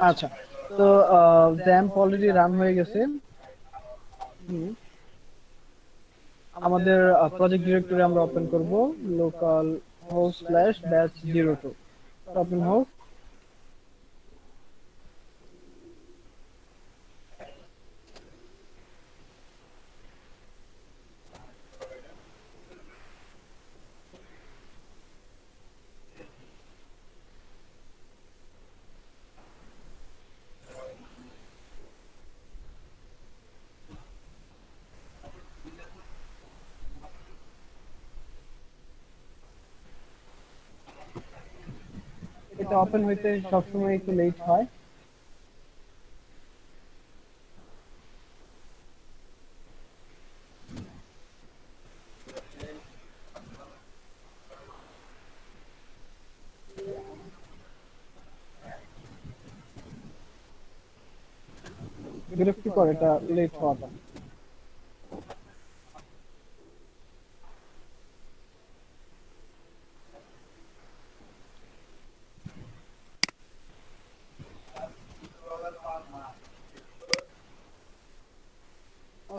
আচ্ছা, তো XAMPP already run হয়ে গেছে। হুম, আমাদের প্রজেক্ট ডিরেক্টরি আমরা ওপেন করব, local host slash batch 02 open হোক। এটা ওপেন হইতে সবসময় একটু লেট হয়। বিরক্তিকর এটা লেট হওয়াটা।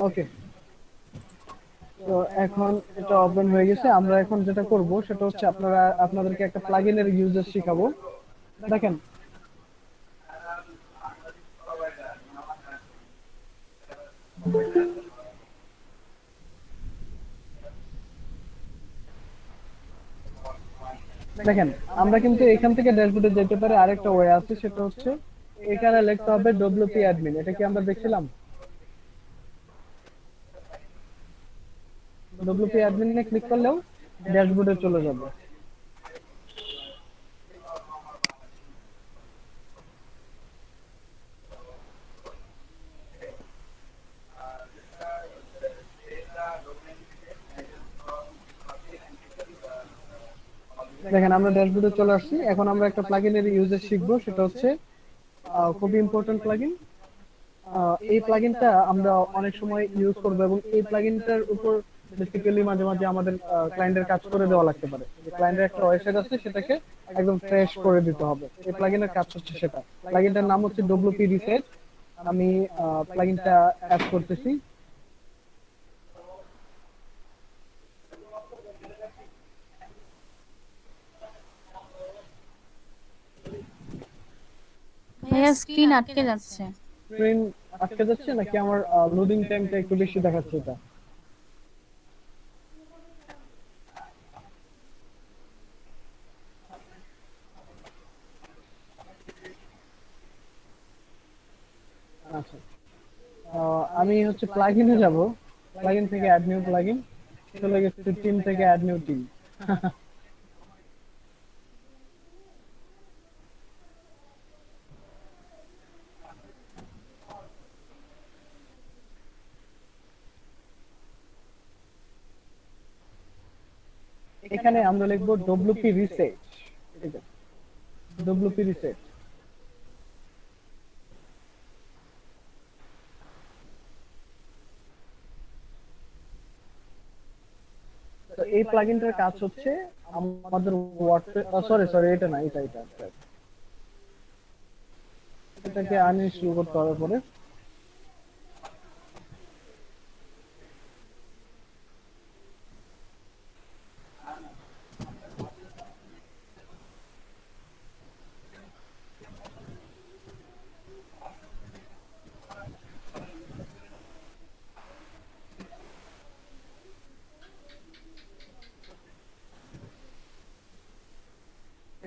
ওকে, তো এখন এটা ওপেন হয়ে গেছে। আমরা এখন যেটা করব সেটা হচ্ছে আপনাদেরকে একটা প্লাগইনের ইউজার শিখাবো। দেখেন, দেখেন আমরা কিন্তু এখান থেকে ড্যাশবোর্ডে যেতে পারে আরেকটা ওয়ে আছে, সেটা হচ্ছে এখানে লিখতে হবে ডব্লিউপি অ্যাডমিন। এটা কি আমরা দেখছিলাম? ডব্লিউপি অ্যাডমিনে ক্লিক করলেও ড্যাশবোর্ডে চলে যাবে। দেখেন আমরা ড্যাশবোর্ডে চলে আসছি। এখন আমরা একটা প্লাগইনের ইউজেস শিখবো, সেটা হচ্ছে খুবই ইম্পর্টেন্ট প্লাগইন। এই প্লাগইনটা আমরা অনেক সময় ইউজ করবো এবং এই প্লাগইনটার উপর বেসিক্যালি মাঝে মাঝে আমাদের ক্লায়েন্টের কাজ করে দেওয়া লাগতে পারে। যে ক্লায়েন্টের একটা ওয়েবসাইট আছে, সেটাকে একদম ফ্রেশ করে দিতে হবে। এই প্লাগইনের কাজ হচ্ছে সেটা। প্লাগইনটার নাম হচ্ছে ডব্লিউপি রিসেট। আমি প্লাগইনটা অ্যাড করতেছি। ভাইয়া স্ক্রিন আটকে যাচ্ছে। স্ক্রিন আটকে যাচ্ছে নাকি আমার লোডিং টাইমটা একটু বেশি দেখাচ্ছে এটা? আচ্ছা, আমি হচ্ছে প্লাগইনে যাব। প্লাগইন থেকে অ্যাড নিউ প্লাগইন, চলে গেছে টিম থেকে অ্যাড নিউ টিম। এখানে আমরা লিখবো ডব্লিউপি রিসেট। WP reset. তো এই প্লাগইনটার কাজ হচ্ছে আমাদের ওয়ার্ডপ্রেস, সরি সরি এটা না, এটা এটাকে আনইনস্টল করতে হবে পরে।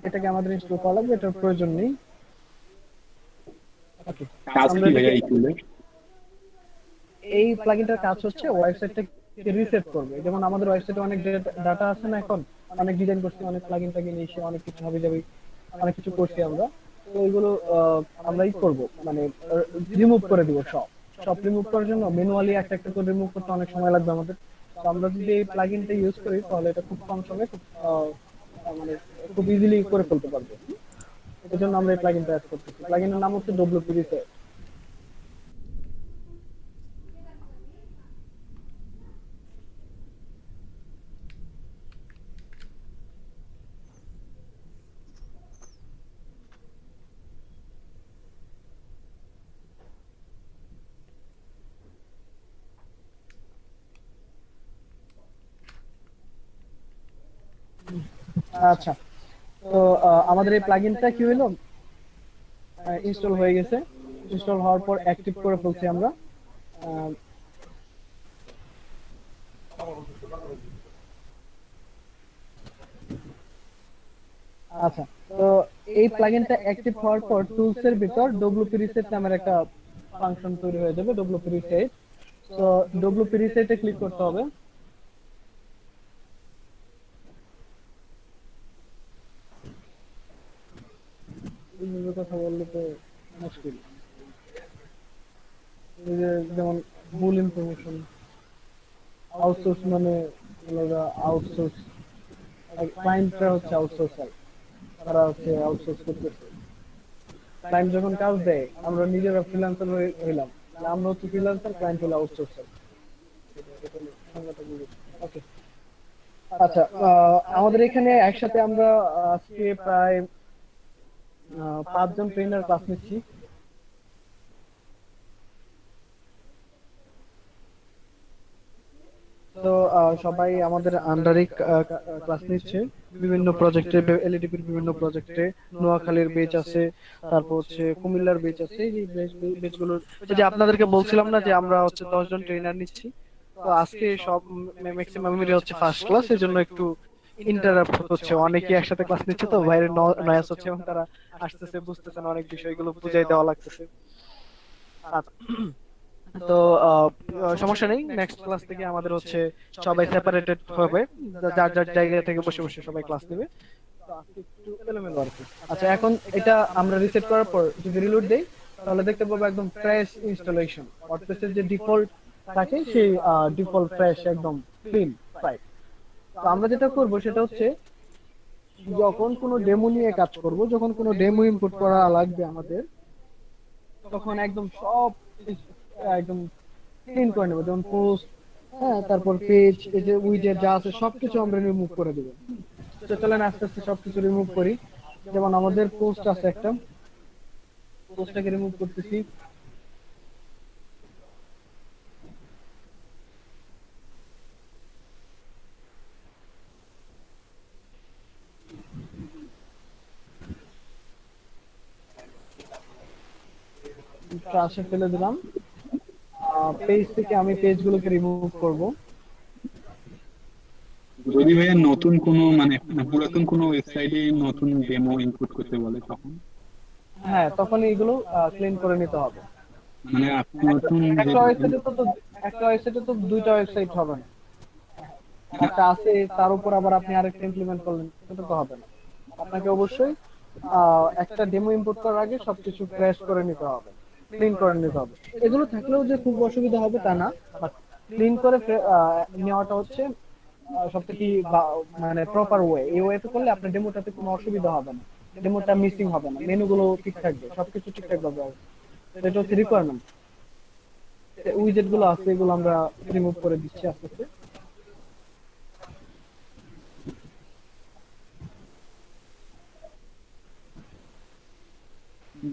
এটাকে আমাদের ইনস্টল করা লাগবে, এটার প্রয়োজন নেই। ওকে, কাজ আমরা কি এটাকে, ভাইয়া এই টুলের? এই প্লাগইনটার কাজ হচ্ছে ওয়েবসাইটটাকে রিসেট করবে। যেমন আমাদের ওয়েবসাইটে অনেক ডাটা আছে না, এখন অনেক ডিজাইন করছি, অনেক প্লাগইন টাগিন এসে অনেক কিছু হাবি যাবি, অনেক কিছু করছি আমরা। তো এগুলো আমরাই করব, মানে রিমুভ করে দিব সব। সব রিমুভ করার জন্য ম্যানুয়ালি একটা একটা করে রিমুভ করতে অনেক সময় লাগবে আমাদের। তো আমরা যদি এই প্লাগইনটা ইউজ করি তাহলে এটা খুব কম সময়ে খুব মানে খুব ইজিলি করে ফেলতে পারবো। এই জন্য আমরা এই প্লাগইনটা অ্যাড করতেছি। প্লাগইনের নাম হচ্ছে ডব্লিউপি রিসেট। আচ্ছা, তো আমাদের এই প্লাগইনটা কি হলো, ইনস্টল হয়ে গেছে। ইনস্টল হওয়ার পর অ্যাক্টিভ করে ফেলছি আমরা। আহ, আচ্ছা, তো এই প্লাগইনটা অ্যাক্টিভ হওয়ার পর টুলস এর ভিতর ডব্লিউপি রিসেট নামের একটা ফাংশন তৈরি হয়ে যাবে, ডব্লিউপি রিসেট। তো ডব্লিউপি রিসেটে ক্লিক করতে হবে। এইভাবে কথা বললে তো মুশকিল। এই যে যেমন ভুল ইনফরমেশন, আউটসোর্স মানে আউটসোর্স, ক্লায়েন্টরা হচ্ছে আউটসোর্সার, তারা হচ্ছে আউটসোর্স করতেছে। ক্লায়েন্ট যখন কাজ দেয় আমরা নিজেরা ফ্রিল্যান্সার হইলাম, আমরা হচ্ছে ফ্রিল্যান্সার, ক্লায়েন্ট হলো আউটসোর্সার। ওকে, আচ্ছা, আমাদের এখানে একসাথে আমরা আজকে প্রায় 5 জন ট্রেনার ক্লাস নিচ্ছি। তো সবাই আমাদের আন্ডারে ক্লাস নিচ্ছে বিভিন্ন প্রজেক্টে, এলইডিপির বিভিন্ন প্রজেক্টে। নোয়াখালীর বেচ আছে, তারপর হচ্ছে কুমিল্লার বেচ আছে। এই বেচগুলোর যে আপনাদেরকে বলছিলাম না যে আমরা হচ্ছে 10 জন ট্রেনার নিচ্ছি। তো আজকে সব ম্যাক্সিমাম হচ্ছে ফার্স্ট ক্লাস, এর জন্য একটু ইন্টারাপ্ট হচ্ছে, অনেকে একসাথে ক্লাস নিচ্ছে তো বাইরে নয়েজ হচ্ছে এবং তারা আসতেছে, বুঝতেছে না, অনেক বিষয়গুলো বুঝাই দেওয়া লাগতেছে। আচ্ছা, তো আহ, সমস্যা নেই, নেক্সট ক্লাস থেকে আমাদের হচ্ছে সবাই সেপারেটেড হবে, যার যার জায়গা থেকে বসে বসে সবাই ক্লাস নেবে। তো আজকে একটু এলোমেলো আর কি। আচ্ছা, এখন এটা আমরা রিসেট করার পর যদি রিলোড দেই তাহলে দেখতে পাবো একদম ফ্রেশ ইনস্টলেশন। ওয়ার্ডপ্রেসের যে ডিফল্ট থাকে সেই ডিফল্ট ফ্রেশ একদম ক্লিন সাইট। তো আমরা যেটা করব সেটা হচ্ছে যখন কোনো ডেমো নিয়ে কাজ করব, যখন কোনো ডেমো ইনপুট করা লাগবে আমাদের, তখন একদম সব একদম ক্লিন করে নেবো, যেমন পোস্ট, হ্যাঁ, তারপর পেজ, এই যে উইজেট যা আছে সবকিছু আমরা রিমুভ করে দেবো। তো চলেন আস্তে আস্তে সবকিছু রিমুভ করি। যেমন আমাদের পোস্ট আছে একটা, পোস্টটাকে রিমুভ করতেছি। ট্রাশে ফেলে দিলাম। পেজ থেকে আমি পেজগুলোকে রিমুভ করব। যদি ভাইয়া নতুন কোনো মানে পুরাতন কোনো ওয়েবসাইটে নতুন ডেমো ইনপুট করতে বলে তখন? হ্যাঁ, তখন এইগুলো ক্লিন করে নিতে হবে। মানে একটা নতুন যে একটা ওয়েবসাইটে তো একটা ওয়েবসাইটে তো দুইটা ওয়েবসাইট হবে না, একটা আছে তার উপর আবার আপনি আরেকটা ইমপ্লিমেন্ট করলেন, সেটা তো হবে না। আপনাকে অবশ্যই একটা ডেমো ইম্পোর্ট করার আগে সবকিছু ক্র্যাশ করে নিতে হবে, ক্লিন করে নিতে হবে। এগুলো থাকলেও যে খুব অসুবিধা হবে তা না, বাট ক্লিন করে নেওয়াটা হচ্ছে সব থেকে মানে প্রপার ওয়ে। এই ওয়েতে করলে আপনার ডেমোটাতে কোনো অসুবিধা হবে না, ডেমোটা মিসিং হবে না, মেনুগুলো ঠিক থাকবে, সবকিছু ঠিকঠাক ভাবে হবে। তো এটা হচ্ছে রিকোয়ারমেন্ট। উইজেট গুলো আছে এগুলো আমরা রিমুভ করে দিচ্ছি আস্তে আস্তে।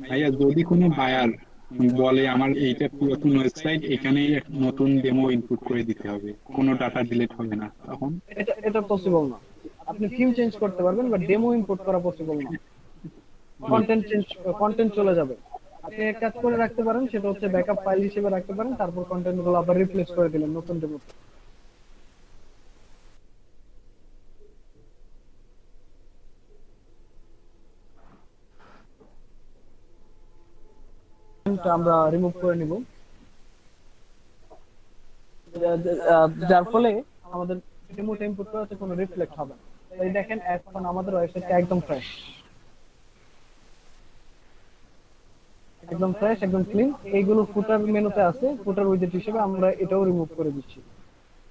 ভাইয়া যদি কোনো বায়ার বলে আমার এইটা পুরাতন ওয়েবসাইট, এখানেই এক নতুন ডেমো ইনপুট করে দিতে হবে, কোনো ডাটা ডিলিট হবে না, তখন? এটা পসিবল না। আপনি থিম চেঞ্জ করতে পারবেন বাট ডেমো ইম্পোর্ট করা পসিবল না। কন্টেন্ট চলে যাবে। আপনি এক কাজ করে রাখতে পারেন, সেটা হচ্ছে ব্যাকআপ ফাইল হিসেবে রাখতে পারেন, তারপর কন্টেন্ট গুলো আবার রিপ্লেস করে দিলেন নতুন ডেমো। আমরা রিমুভ করে নিব, যার ফলে আমাদের ডেমোটা ইম্পোর্ট করাতে কোনো রিফ্লেক্ট হবে না। এই দেখেন এখন আমাদের ওয়েবসাইটটা একদম ফ্রেশ, একদম ফ্রেশ, একদম ক্লিন। এইগুলো ফুটার মেনুতে আছে, ফুটার উইজেট হিসেবে আমরা এটাও রিমুভ করে দিচ্ছি।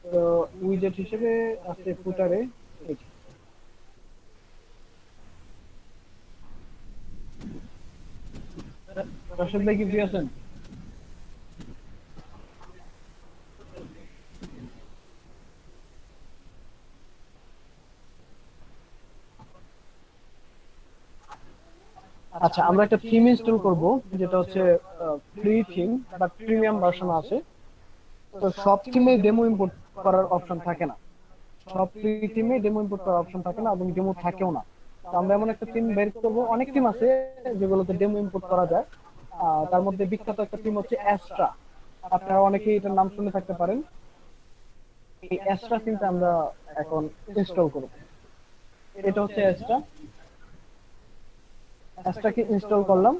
তো উইজেট হিসেবে আছে ফুটারে। রাশেদ ভাই কি ফ্রি আছেন? আচ্ছা, আমরা একটা থিম ইনস্টল করব, যেটা হচ্ছে ফ্রি থিম বা প্রিমিয়াম ভার্সন আছে। তো সব থিমে ডেমো ইম্পোর্ট করার অপশন থাকে না। সব ফ্রি থিমে ডেমো ইম্পোর্ট করার অপশন থাকে না এবং ডেমো থাকেও না। তো আমরা এমন একটা থিম বের করবো, অনেক থিম আছে যেগুলোতে ডেমো ইম্পোর্ট করা যায়। তার মধ্যে বিখ্যাত একটা থিম হচ্ছে অ্যাস্ট্রা। আপনারা অনেকেই এটার নাম শুনে থাকতে পারেন। এই অ্যাস্ট্রা থিমটা আমরা এখন ইনস্টল করব। এটা হচ্ছে অ্যাস্ট্রা। অ্যাস্ট্রাকে ইনস্টল করলাম।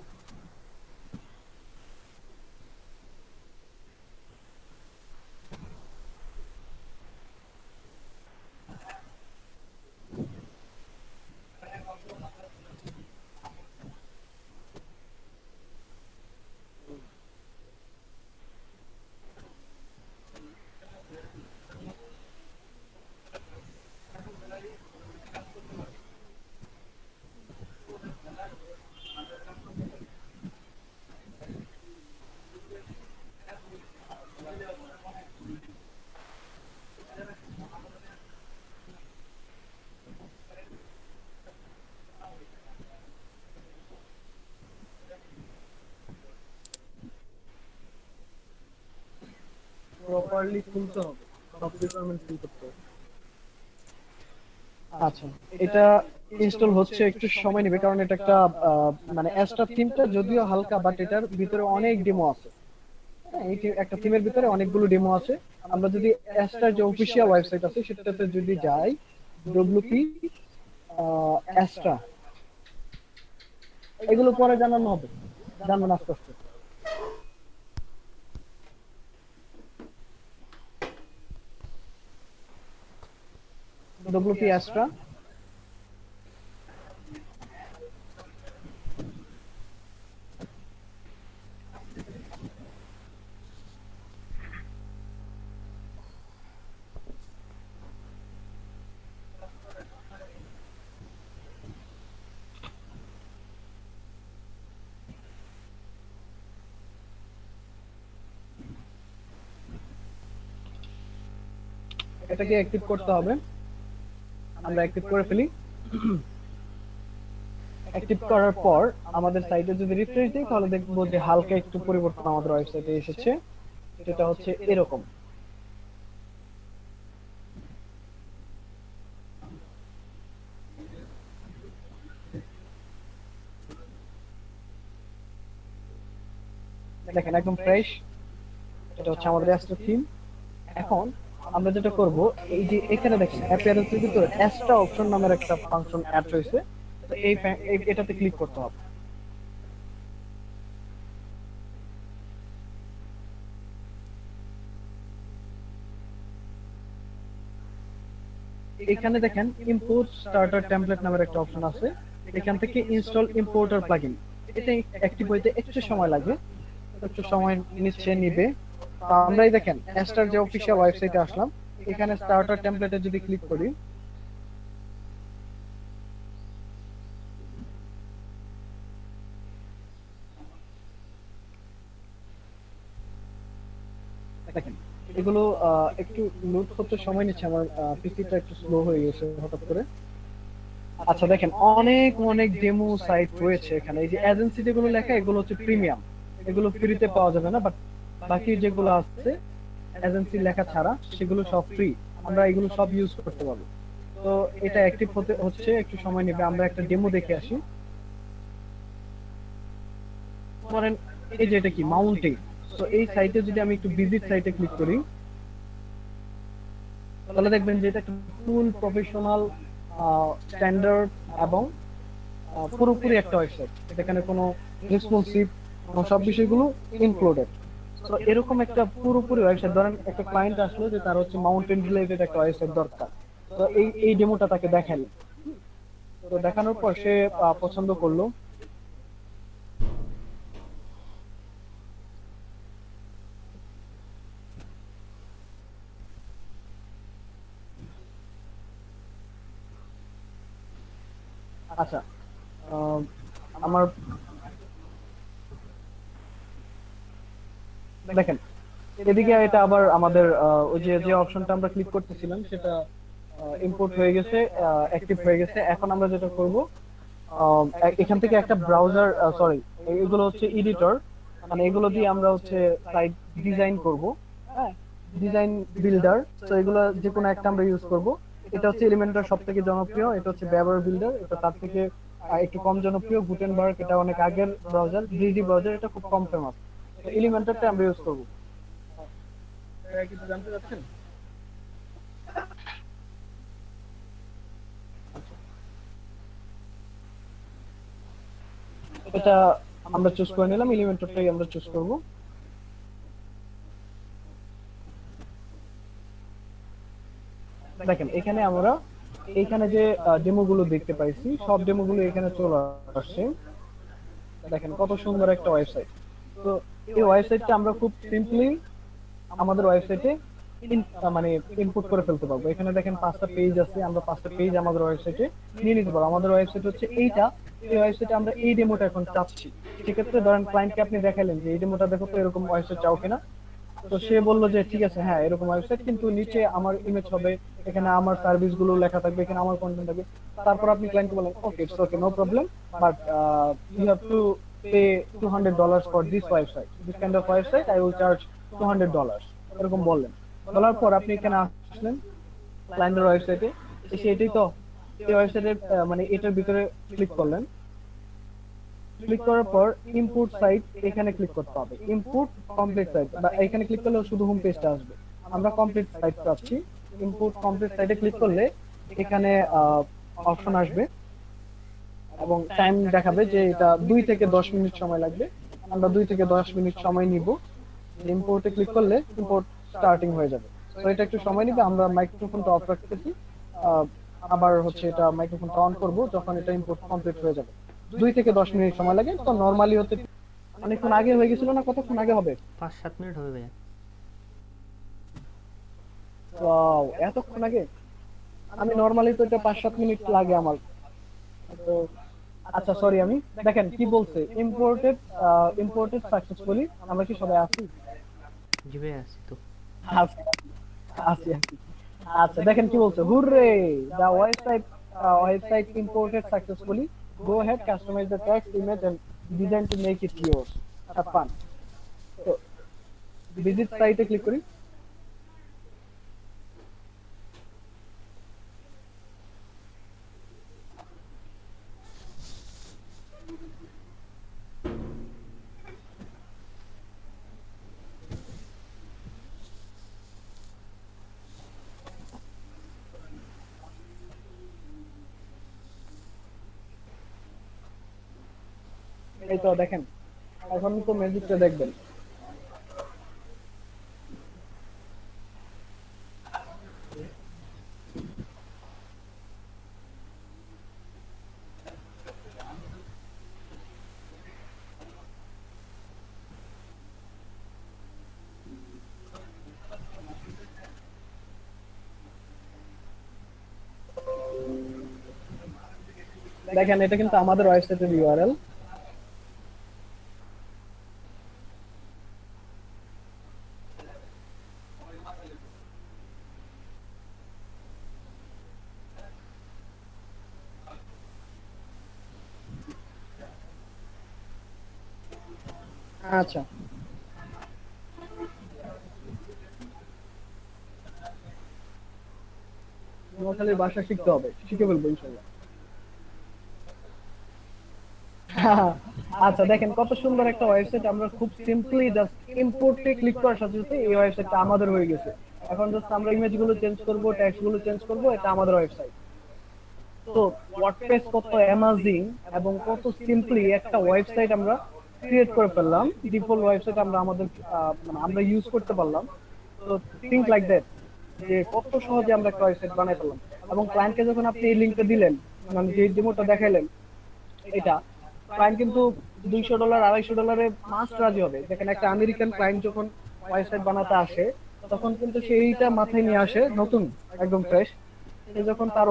প্রপারলি খুলতে হবে, সব রিকোয়ারমেন্ট ফিল করতে হবে। আচ্ছা, এটা ইনস্টল হচ্ছে, একটু সময় নেবে কারণ এটা একটা মানে অ্যাস্ট্রা থিমটা যদিও হালকা, বাট এটার ভিতরে অনেক ডেমো আছে। হ্যাঁ, এই একটা থিমের ভিতরে অনেকগুলো ডেমো আছে। আমরা যদি অ্যাস্ট্রার যে অফিসিয়াল ওয়েবসাইট আছে সেটাতে যদি যাই, ডব্লিউপি অ্যাস্ট্রা, এগুলো পরে জানানো হবে, জানবেন আস্তে আস্তে। ডব্লিউপি অ্যাস্ট্রা, এটাকে অ্যাক্টিভ করতে হবে। আমরা অ্যাক্টিভ করে ফেলি। অ্যাক্টিভ করার পর আমাদের সাইটে যদি রিফ্রেশ দিই তাহলে দেখবো যে হালকা একটু পরিবর্তন আমাদের ওয়েবসাইটে এসেছে। যেটা হচ্ছে এরকম। দেখেন একদম ফ্রেশ। এটা হচ্ছে আমাদের অ্যাস্ট্রা থিম। এখন আমরা যেটা করব, এই যে এখানে দেখেন অ্যাপিয়ারেন্সের ভিতরে অ্যাস্ট্রা অপশন নামের একটা ফাংশন অ্যাড হয়েছে। তো এটাতে ক্লিক করতে হবে। এখানে দেখেন ইম্পোর্ট স্টার্টার টেমপ্লেট নামের একটা অপশন আছে। এখান থেকে ইনস্টল ইম্পোর্টার প্লাগইন, এটা অ্যাক্টিভ হইতে একটু সময় লাগে, একটু সময় নিবে। তো আমরাই দেখেন অ্যাস্ট্রার যে অফিসিয়াল ওয়েবসাইটে আসলাম, এখানে স্টার্টার টেমপ্লেটে যদি ক্লিক করি, দেখেন এগুলো একটু লোড করতে সময় নিচ্ছে। আমার পিসিটা একটু স্লো হয়ে গেছে হঠাৎ করে। আচ্ছা দেখেন অনেক অনেক ডেমো সাইট রয়েছে এখানে। এই যে এজেন্সি যেগুলো লেখা, এগুলো হচ্ছে প্রিমিয়াম, এগুলো ফ্রিতে পাওয়া যাবে না। বাট বাকি যেগুলো আছে এজেন্সি লেখা ছাড়া সেগুলো সব ফ্রি, আমরা এগুলো সব ইউজ করতে পারবো। তো এটা অ্যাক্টিভ হতে হচ্ছে, একটু সময় নেবে। আমরা একটা ডেমো দেখে আসি। ধরেন এই যে এটা কি মাউন্টিং। তো এই সাইটে যদি আমি একটু ভিজিট সাইটে ক্লিক করি, তাহলে দেখবেন যে এটা একটা ফুল প্রফেশনাল স্ট্যান্ডার্ড এবং পুরোপুরি একটা ওয়েবসাইট। এখানে কোনো রেসপন্সিভ সব বিষয়গুলো ইনক্লুডেড। তো এরকম একটা পুরোপুরি ওয়েবসাইট, ধরেন একটা ক্লায়েন্ট আসলো যে তার হচ্ছে মাউন্টেন রিলেটেড একটা ওয়েবসাইট দরকার। তো এই ডেমোটা তাকে দেখালো। তো দেখানোর পর সে পছন্দ করলো। আচ্ছা, আহ, আমার দেখেন এদিকে এটা আবার আমাদের ওই যে যে অপশনটা আমরা ক্লিক করতেছিলাম সেটা ইম্পোর্ট হয়ে গেছে, অ্যাক্টিভ হয়ে গেছে। এখন আমরা যেটা করব, এখান থেকে একটা ব্রাউজার, সরি, এগুলো হচ্ছে এডিটর, মানে এগুলো দিয়ে আমরা হচ্ছে সাইট ডিজাইন করব। হ্যাঁ, ডিজাইন বিল্ডার। তো এগুলো যে কোনো একটা আমরা ইউজ করব। এটা হচ্ছে এলিমেন্টর সব থেকে জনপ্রিয়, এটা হচ্ছে ব্যবহার বিল্ডার, এটা তার থেকে একটু কম জনপ্রিয় গুটেনবার্গ, এটা অনেক আগের ব্রাউজার, ব্রিজি ব্রাউজার, এটা খুব কম ফেমাস। তো এলিমেন্টরটা আমরা ইউজ করবো। কিছু জানতে চাচ্ছেন? এটা আমরা চুজ করে নিলাম, এলিমেন্টরটাই আমরা চুজ করব। দেখেন এখানে আমরা এইখানে যে ডেমো গুলো দেখতে পাইছি, সব ডেমো গুলো এখানে চলে আসছে। দেখেন কত সুন্দর একটা ওয়েবসাইট। তো এই ওয়েবসাইটটা আমরা খুব সিম্পলি আমাদের ওয়েবসাইটে মানে ইনপুট করে ফেলতে পারবো। এখানে দেখেন 5টা পেজ আছে, আমরা 5টা পেজ আমাদের ওয়েবসাইটে নিয়ে নিতে পারবো। আমাদের ওয়েবসাইট হচ্ছে এইটা, এই ওয়েবসাইটে আমরা এই ডেমোটা এখন চাচ্ছি। সেক্ষেত্রে ধরেন ক্লায়েন্টকে আপনি দেখালেন যে এই ডেমোটা দেখো তো, এরকম ওয়েবসাইট চাও কিনা। তো সে বললো যে ঠিক আছে, হ্যাঁ এরকম ওয়েবসাইট, কিন্তু নিচে আমার ইমেজ হবে, এখানে আমার সার্ভিস গুলো লেখা থাকবে, এখানে আমার কন্টেন্ট থাকবে। তারপর আপনি ক্লায়েন্টকে বলেন okay, it's okay, no problem, but you have to pay $200 for this website, this kind of website I will charge $200, এরকম বললেন। বলার পর আপনি এখানে আসলেন ক্লায়েন্টের ওয়েবসাইটে, এসে এটাই তো এই ওয়েবসাইটের মানে এটার ভিতরে ক্লিক করলেন। ক্লিক করার পর ইম্পোর্ট সাইট এখানে ক্লিক করতে হবে, ইম্পোর্ট কমপ্লিট সাইট, বা এখানে ক্লিক করলে শুধু হোম পেজটা আসবে। আমরা কমপ্লিট সাইট পাচ্ছি, ইম্পোর্ট কমপ্লিট সাইটে ক্লিক করলে এখানে অপশন আসবে এবং টাইম দেখাবে যে এটা 2 থেকে 10 মিনিট সময় লাগবে। আমরা 2 থেকে 10 মিনিট সময় নিব। ইম্পোর্টে ক্লিক করলে ইম্পোর্ট স্টার্টিং হয়ে যাবে। তো এটা একটু সময় নিবে, আমরা মাইক্রোফোনটা অফ রাখতেছি। আহ, আবার হচ্ছে এটা মাইক্রোফোনটা অন করব যখন এটা ইম্পোর্ট কমপ্লিট হয়ে যাবে। 2 থেকে 10 মিনিট সময় লাগে। তো নরমালি হতে অনেকক্ষণ আগে হয়ে গেছিল না, কতক্ষণ আগে হবে? 5-7 মিনিট হবে ভাইয়া। ওয়াও, এতক্ষণ আগে! আমি নরমালি তো এটা 5-7 মিনিট লাগে আমার। তো আচ্ছা সরি, আমি দেখেন কি বলছে, ইম্পোর্টেড ইম্পোর্টেড সাকসেসফুলি। আমরা কি সবাই আছি? জি ভাইয়া, আছি তো। আছি আছি আছি। আচ্ছা দেখেন কি বলছে, hooray, the website imported successfully, go ahead customize the text image and design to make it yours, have fun. তো ভিজিট সাইটে ক্লিক করি। এই তো দেখেন, এখন তো ম্যাজিকটা দেখবেন। দেখেন এটা কিন্তু আমাদের ওয়েবসাইটের ইউআরএল। আচ্ছা, নোয়াখালীর ভাষা শিখতে হবে, শিখে ফেলবো ইনশাল্লাহ। আচ্ছা দেখেন কত সুন্দর একটা ওয়েবসাইট, আমরা খুব সিম্পলি জাস্ট ইম্পোর্টে ক্লিক করার সাথে সাথে এই ওয়েবসাইটটা আমাদের হয়ে গেছে। এখন জাস্ট আমরা ইমেজ গুলো চেঞ্জ করব, টেক্সট গুলো চেঞ্জ করব, এটা আমাদের ওয়েবসাইট। তো ওয়ার্ডপ্রেস কত অ্যামাজিং এবং কত সিম্পলি একটা ওয়েবসাইট আমরা ক্রিয়েট করে ফেললাম। ডিফল্ট ওয়েবসাইট আমরা আমাদের মানে আমরা ইউজ করতে পারলাম। তো থিংক লাইক দ্যাট, যে কত সহজে আমরা একটা ওয়েবসাইট বানাই ফেললাম। এবং ক্লায়েন্টকে যখন আপনি এই লিঙ্কটা দিলেন, মানে যে ডেমোটা দেখাইলেন, এটা ক্লায়েন্ট কিন্তু $200 $250 মাস্ট রাজি হবে। দেখেন একটা আমেরিকান ক্লায়েন্ট যখন ওয়েবসাইট বানাতে আসে, তখন কিন্তু সে এইটা মাথায় নিয়ে আসে, নতুন একদম ফ্রেশ। সে যখন তার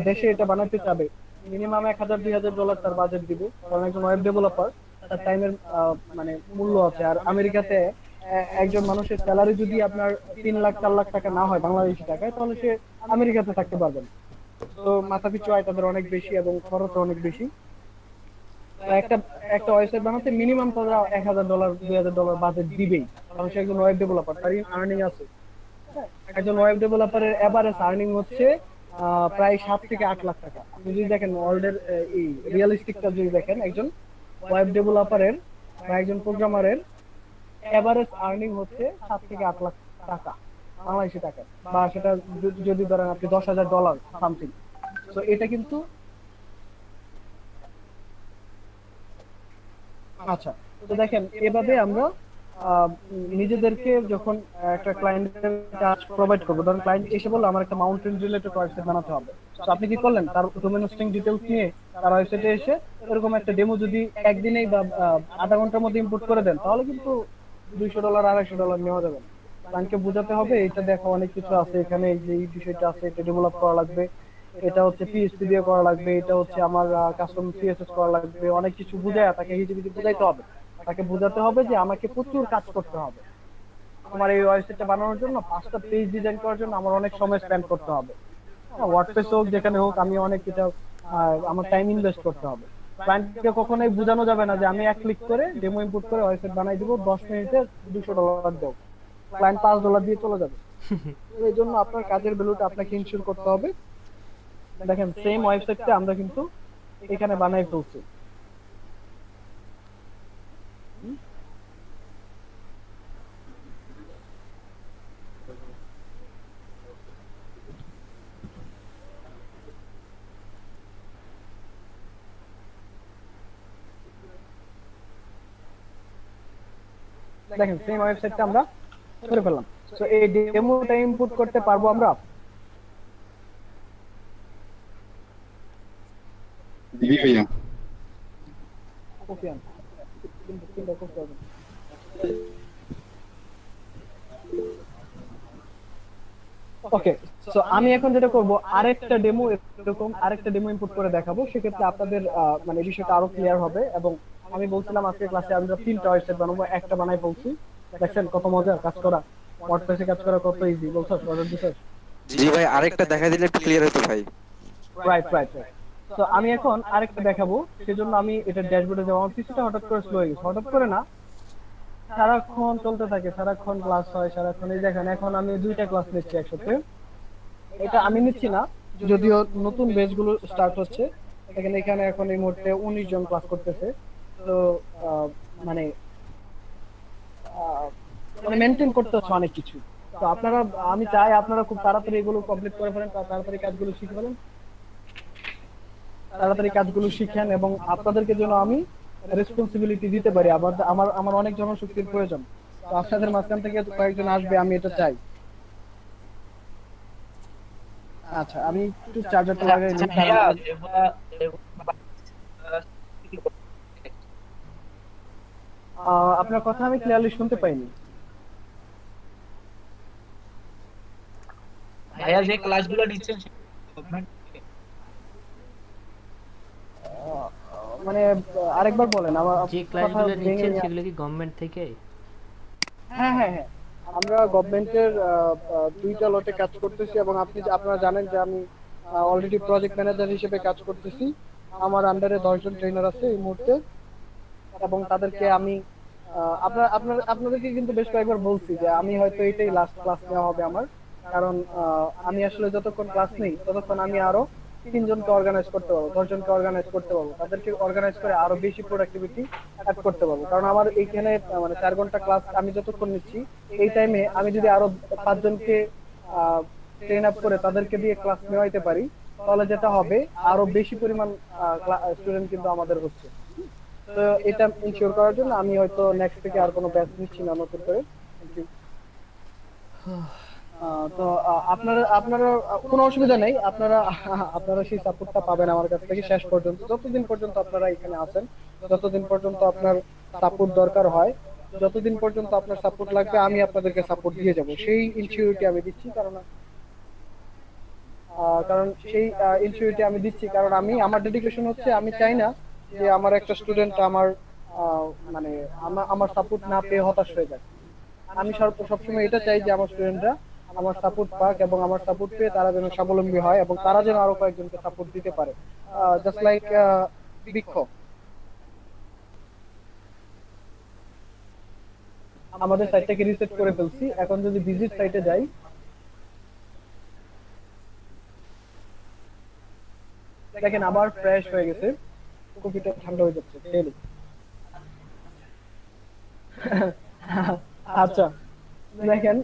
দেশে এটা বানাতে চাবে, মিনিমাম $1000-2000 তার বাজেট দিবে, কারণ একজন ওয়েব ডেভেলপার, তার টাইমের মানে মূল্য আছে। আর আমেরিকাতে একজন মানুষের স্যালারি যদি আপনার 3 লাখ 4 লাখ টাকা না হয় বাংলাদেশি টাকায়, তাহলে সে আমেরিকাতে থাকতে পারবে না। তো মাথা পিছু আয় তাদের অনেক বেশি এবং খরচ অনেক বেশি। তো একটা একটা ওয়েবসাইট বানাতে মিনিমাম তারা $1000 $2000 বাজেট দিবেই, কারণ সে একজন ওয়েব ডেভেলপার, তার আর্নিং আছে। হ্যাঁ, একজন ওয়েব ডেভেলপারের এভারেজ আর্নিং হচ্ছে প্রায় 7 থেকে 8 লাখ টাকা। আপনি যদি দেখেন ওয়ার্ল্ডের এই রিয়েলিস্টিকটা যদি দেখেন, একজন ওয়েব ডেভেলপারের বা একজন প্রোগ্রামারের এভারেজ আর্নিং হচ্ছে 7 থেকে 8 লাখ টাকা, বাংলাদেশি টাকা, বা সেটা যদি ধরেন আপনি $10,000 সামথিং। তো এটা কিন্তু আচ্ছা, তো দেখেন এভাবে আমরা নিজেদেরকে যখন একটা ক্লায়েন্টের কাজ প্রোভাইড করবো, ধরুন ক্লায়েন্ট এসে বললো আমার একটা মাউন্টেন রিলেটেড ওয়েবসাইট বানাতে হবে, তো আপনি কি করলেন, তার ডোমেন হোস্টিং ডিটেলস নিয়ে তার ওয়েবসাইটে এসে এরকম একটা ডেমো যদি একদিনেই বা আধা ঘন্টার মধ্যে ইম্পোর্ট করে দেন, তাহলে কিন্তু $200 $250 নেওয়া যাবে না। ক্লায়েন্টকে বোঝাতে হবে এটা দেখো অনেক কিছু আছে এখানে, এই যে এই বিষয়টা আছে, এটা ডেভেলপ করা লাগবে, এটা হচ্ছে পিএইচপি দিয়ে করা লাগবে, এটা হচ্ছে আমার কাস্টম সিএসএস করা লাগবে, অনেক কিছু বুঝায় তাকে হিজিবিজি বুঝাইতে হবে। তাকে বোঝাতে হবে যে আমাকে প্রচুর কাজ করতে হবে, আমার এই ওয়েবসাইটটা বানানোর জন্য 5টা পেজ ডিজাইন করার জন্য আমার অনেক সময় স্পেন্ড করতে হবে, ওয়ার্ডপ্রেস হোক যেখানে হোক, আমি অনেক এটা আমার টাইম ইনভেস্ট করতে হবে। ক্লায়েন্টকে কখনোই বোঝানো যাবে না যে আমি এক ক্লিক করে ডেমো ইম্পোর্ট করে ওয়েবসাইট বানাই দিব, 10 মিনিটে $200 দেব, ক্লায়েন্ট $5 দিয়ে চলে যাবে। তো এই জন্য আপনার কাজের ভ্যালুটা আপনাকে ইনশিওর করতে হবে। দেখেন সেম ওয়েবসাইটটা আমরা কিন্তু এখানে বানাই ফেলছি। দেখেন সেম ওয়েবসাইটটা আমরা করে ফেললাম। তো এই ডেমোটা ইনপুট করতে পারবো আমরা। জি ভাইয়া। কপি আন, তিনটা কপি হবে। ওকে, সো আমি এখন যেটা করব, আরেকটা ডেমো, এরকম আরেকটা ডেমো ইনপুট করে দেখাবো, সেক্ষেত্রে আপনাদের মানে বিষয়টা আরো ক্লিয়ার হবে। এবং আমি বলছিলাম আজকে ক্লাসে আমরা 3টা ওয়েবসাইট বানাবো, একটা বানাই বলছি। দেখছেন কত মজা কাজ করা, ওয়ার্ডপ্রেসে কাজ করা কত ইজি, বলছো অর্ডার দিছো। জি ভাই, আরেকটা দেখা দিলে একটু ক্লিয়ার হতো ভাই। Right right right. তো আমি এখন আরেকটা দেখাবো, সেজন্য আমি এটা ড্যাশবোর্ডে যাবো। আমার পিসিটা হঠাৎ করে স্লো হয়ে গেছে, হঠাৎ করে না, সারাক্ষণ চলতে থাকে, সারাক্ষণ ক্লাস হয়, সারাক্ষণ। এই দেখেন এখন আমি 2টা ক্লাস নিচ্ছি একসাথে, এটা আমি নিচ্ছি না, যদিও নতুন ব্যাচ গুলো স্টার্ট হচ্ছে। এখানে এখানে এখন এই মুহূর্তে 19 জন ক্লাস করতেছে। তো আহ, মানে আহ, মানে মেনটেন করতে হচ্ছে অনেক কিছু। তো আপনারা, আমি চাই আপনারা খুব তাড়াতাড়ি এগুলো কমপ্লিট করে ফেলেন, তাড়াতাড়ি কাজগুলো শিখে ফেলেন, তাড়াতাড়ি কাজগুলো শিখেন, এবং আপনাদেরকে যেন আমি রেসপন্সিবিলিটি দিতে পারি। আবার আমার আমার অনেক জনশক্তির প্রয়োজন, তো আপনাদের মাঝখান থেকে কয়েকজন আসবে, আমি এটা চাই। আচ্ছা, আমি একটু চার্জারটা লাগাই নিই, কারণ আপনার কথা আমি ক্লিয়ারলি শুনতে পাইনি। ভাইয়া যে ক্লাসগুলো নিচ্ছেন আহ, মানে আরেকবার বলেন, আমার যে কথা ক্লাসগুলো ভেঙে নিচ্ছেন সেগুলো কি গভর্নমেন্ট থেকে? হ্যাঁ হ্যাঁ হ্যাঁ, আমরা গভর্নমেন্টের 2টা লটে কাজ করতেছি, এবং আপনারা জানেন যে আমি অলরেডি প্রজেক্ট ম্যানেজার হিসেবে কাজ করতেছি। আমার আন্ডারে 10 জন ট্রেনার আছে এই মুহূর্তে, এবং তাদেরকে আমি আপনাদেরকে কিন্তু বেশ কয়েকবার বলছি যে আমি হয়তো এটাই লাস্ট ক্লাস নেওয়া হবে আমার। কারণ আমি আসলে যতক্ষণ ক্লাস নেই ততক্ষণ আমি আরো 3 জনকে অর্গানাইজ করতে পারবো, 10 জনকে অর্গানাইজ করতে পারবো, তাদেরকে অর্গানাইজ করে আরো বেশি প্রোডাক্টিভিটি অ্যাড করতে পারবো। কারণ আমার এইখানে মানে 4 ঘন্টা ক্লাস আমি যতক্ষণ নিচ্ছি, এই টাইমে আমি যদি আরো 5 জনকে ট্রেন আপ করে তাদেরকে দিয়ে ক্লাস নেওয়াইতে পারি, তাহলে যেটা হবে আরো বেশি পরিমাণ স্টুডেন্ট কিন্তু আমাদের হচ্ছে। তো এটা ইনশিওর করার জন্য আমি হয়তো নেক্সট থেকে আর কোনো ব্যাচ নিচ্ছি না নতুন করে। Thank you. তো আপনারা আপনারা কোনো অসুবিধা নেই, আপনারা আপনারা সেই সাপোর্টটা পাবেন আমার কাছ থেকে শেষ পর্যন্ত, যতদিন পর্যন্ত আপনারা এখানে আছেন, যতদিন পর্যন্ত আপনার সাপোর্ট দরকার হয়, যতদিন পর্যন্ত আপনার সাপোর্ট লাগবে আমি আপনাদেরকে সাপোর্ট দিয়ে যাব, সেই ইনসিউরিটি আমি দিচ্ছি। কারণ সেই ইনসিউরিটি আমি দিচ্ছি কারণ আমি, আমার ডেডিকেশন হচ্ছে, আমি চাই না যে আমার একটা স্টুডেন্ট আমার আহ, মানে আমার সাপোর্ট না পেয়ে হতাশ হয়ে যায়। আমি সবসময় এটা চাই যে আমার স্টুডেন্টরা আমার সাপোর্ট পাক, এবং আমার সাপোর্ট পেয়ে তারা যেন স্বাবলম্বী হয়, এবং তারা যেন আরো কয়েকজনকে সাপোর্ট দিতে পারে। জাস্ট লাইক বৃক্ষ, আমাদের সাইটটাকে রিসেট করে ফেলছি, এখন যদি ভিজিট সাইটে যাই, দেখেন আবার ফ্রেশ হয়ে গেছে, কপিটা ঠান্ডা হয়ে যাচ্ছে খেয়ে নিই। আচ্ছা দেখেন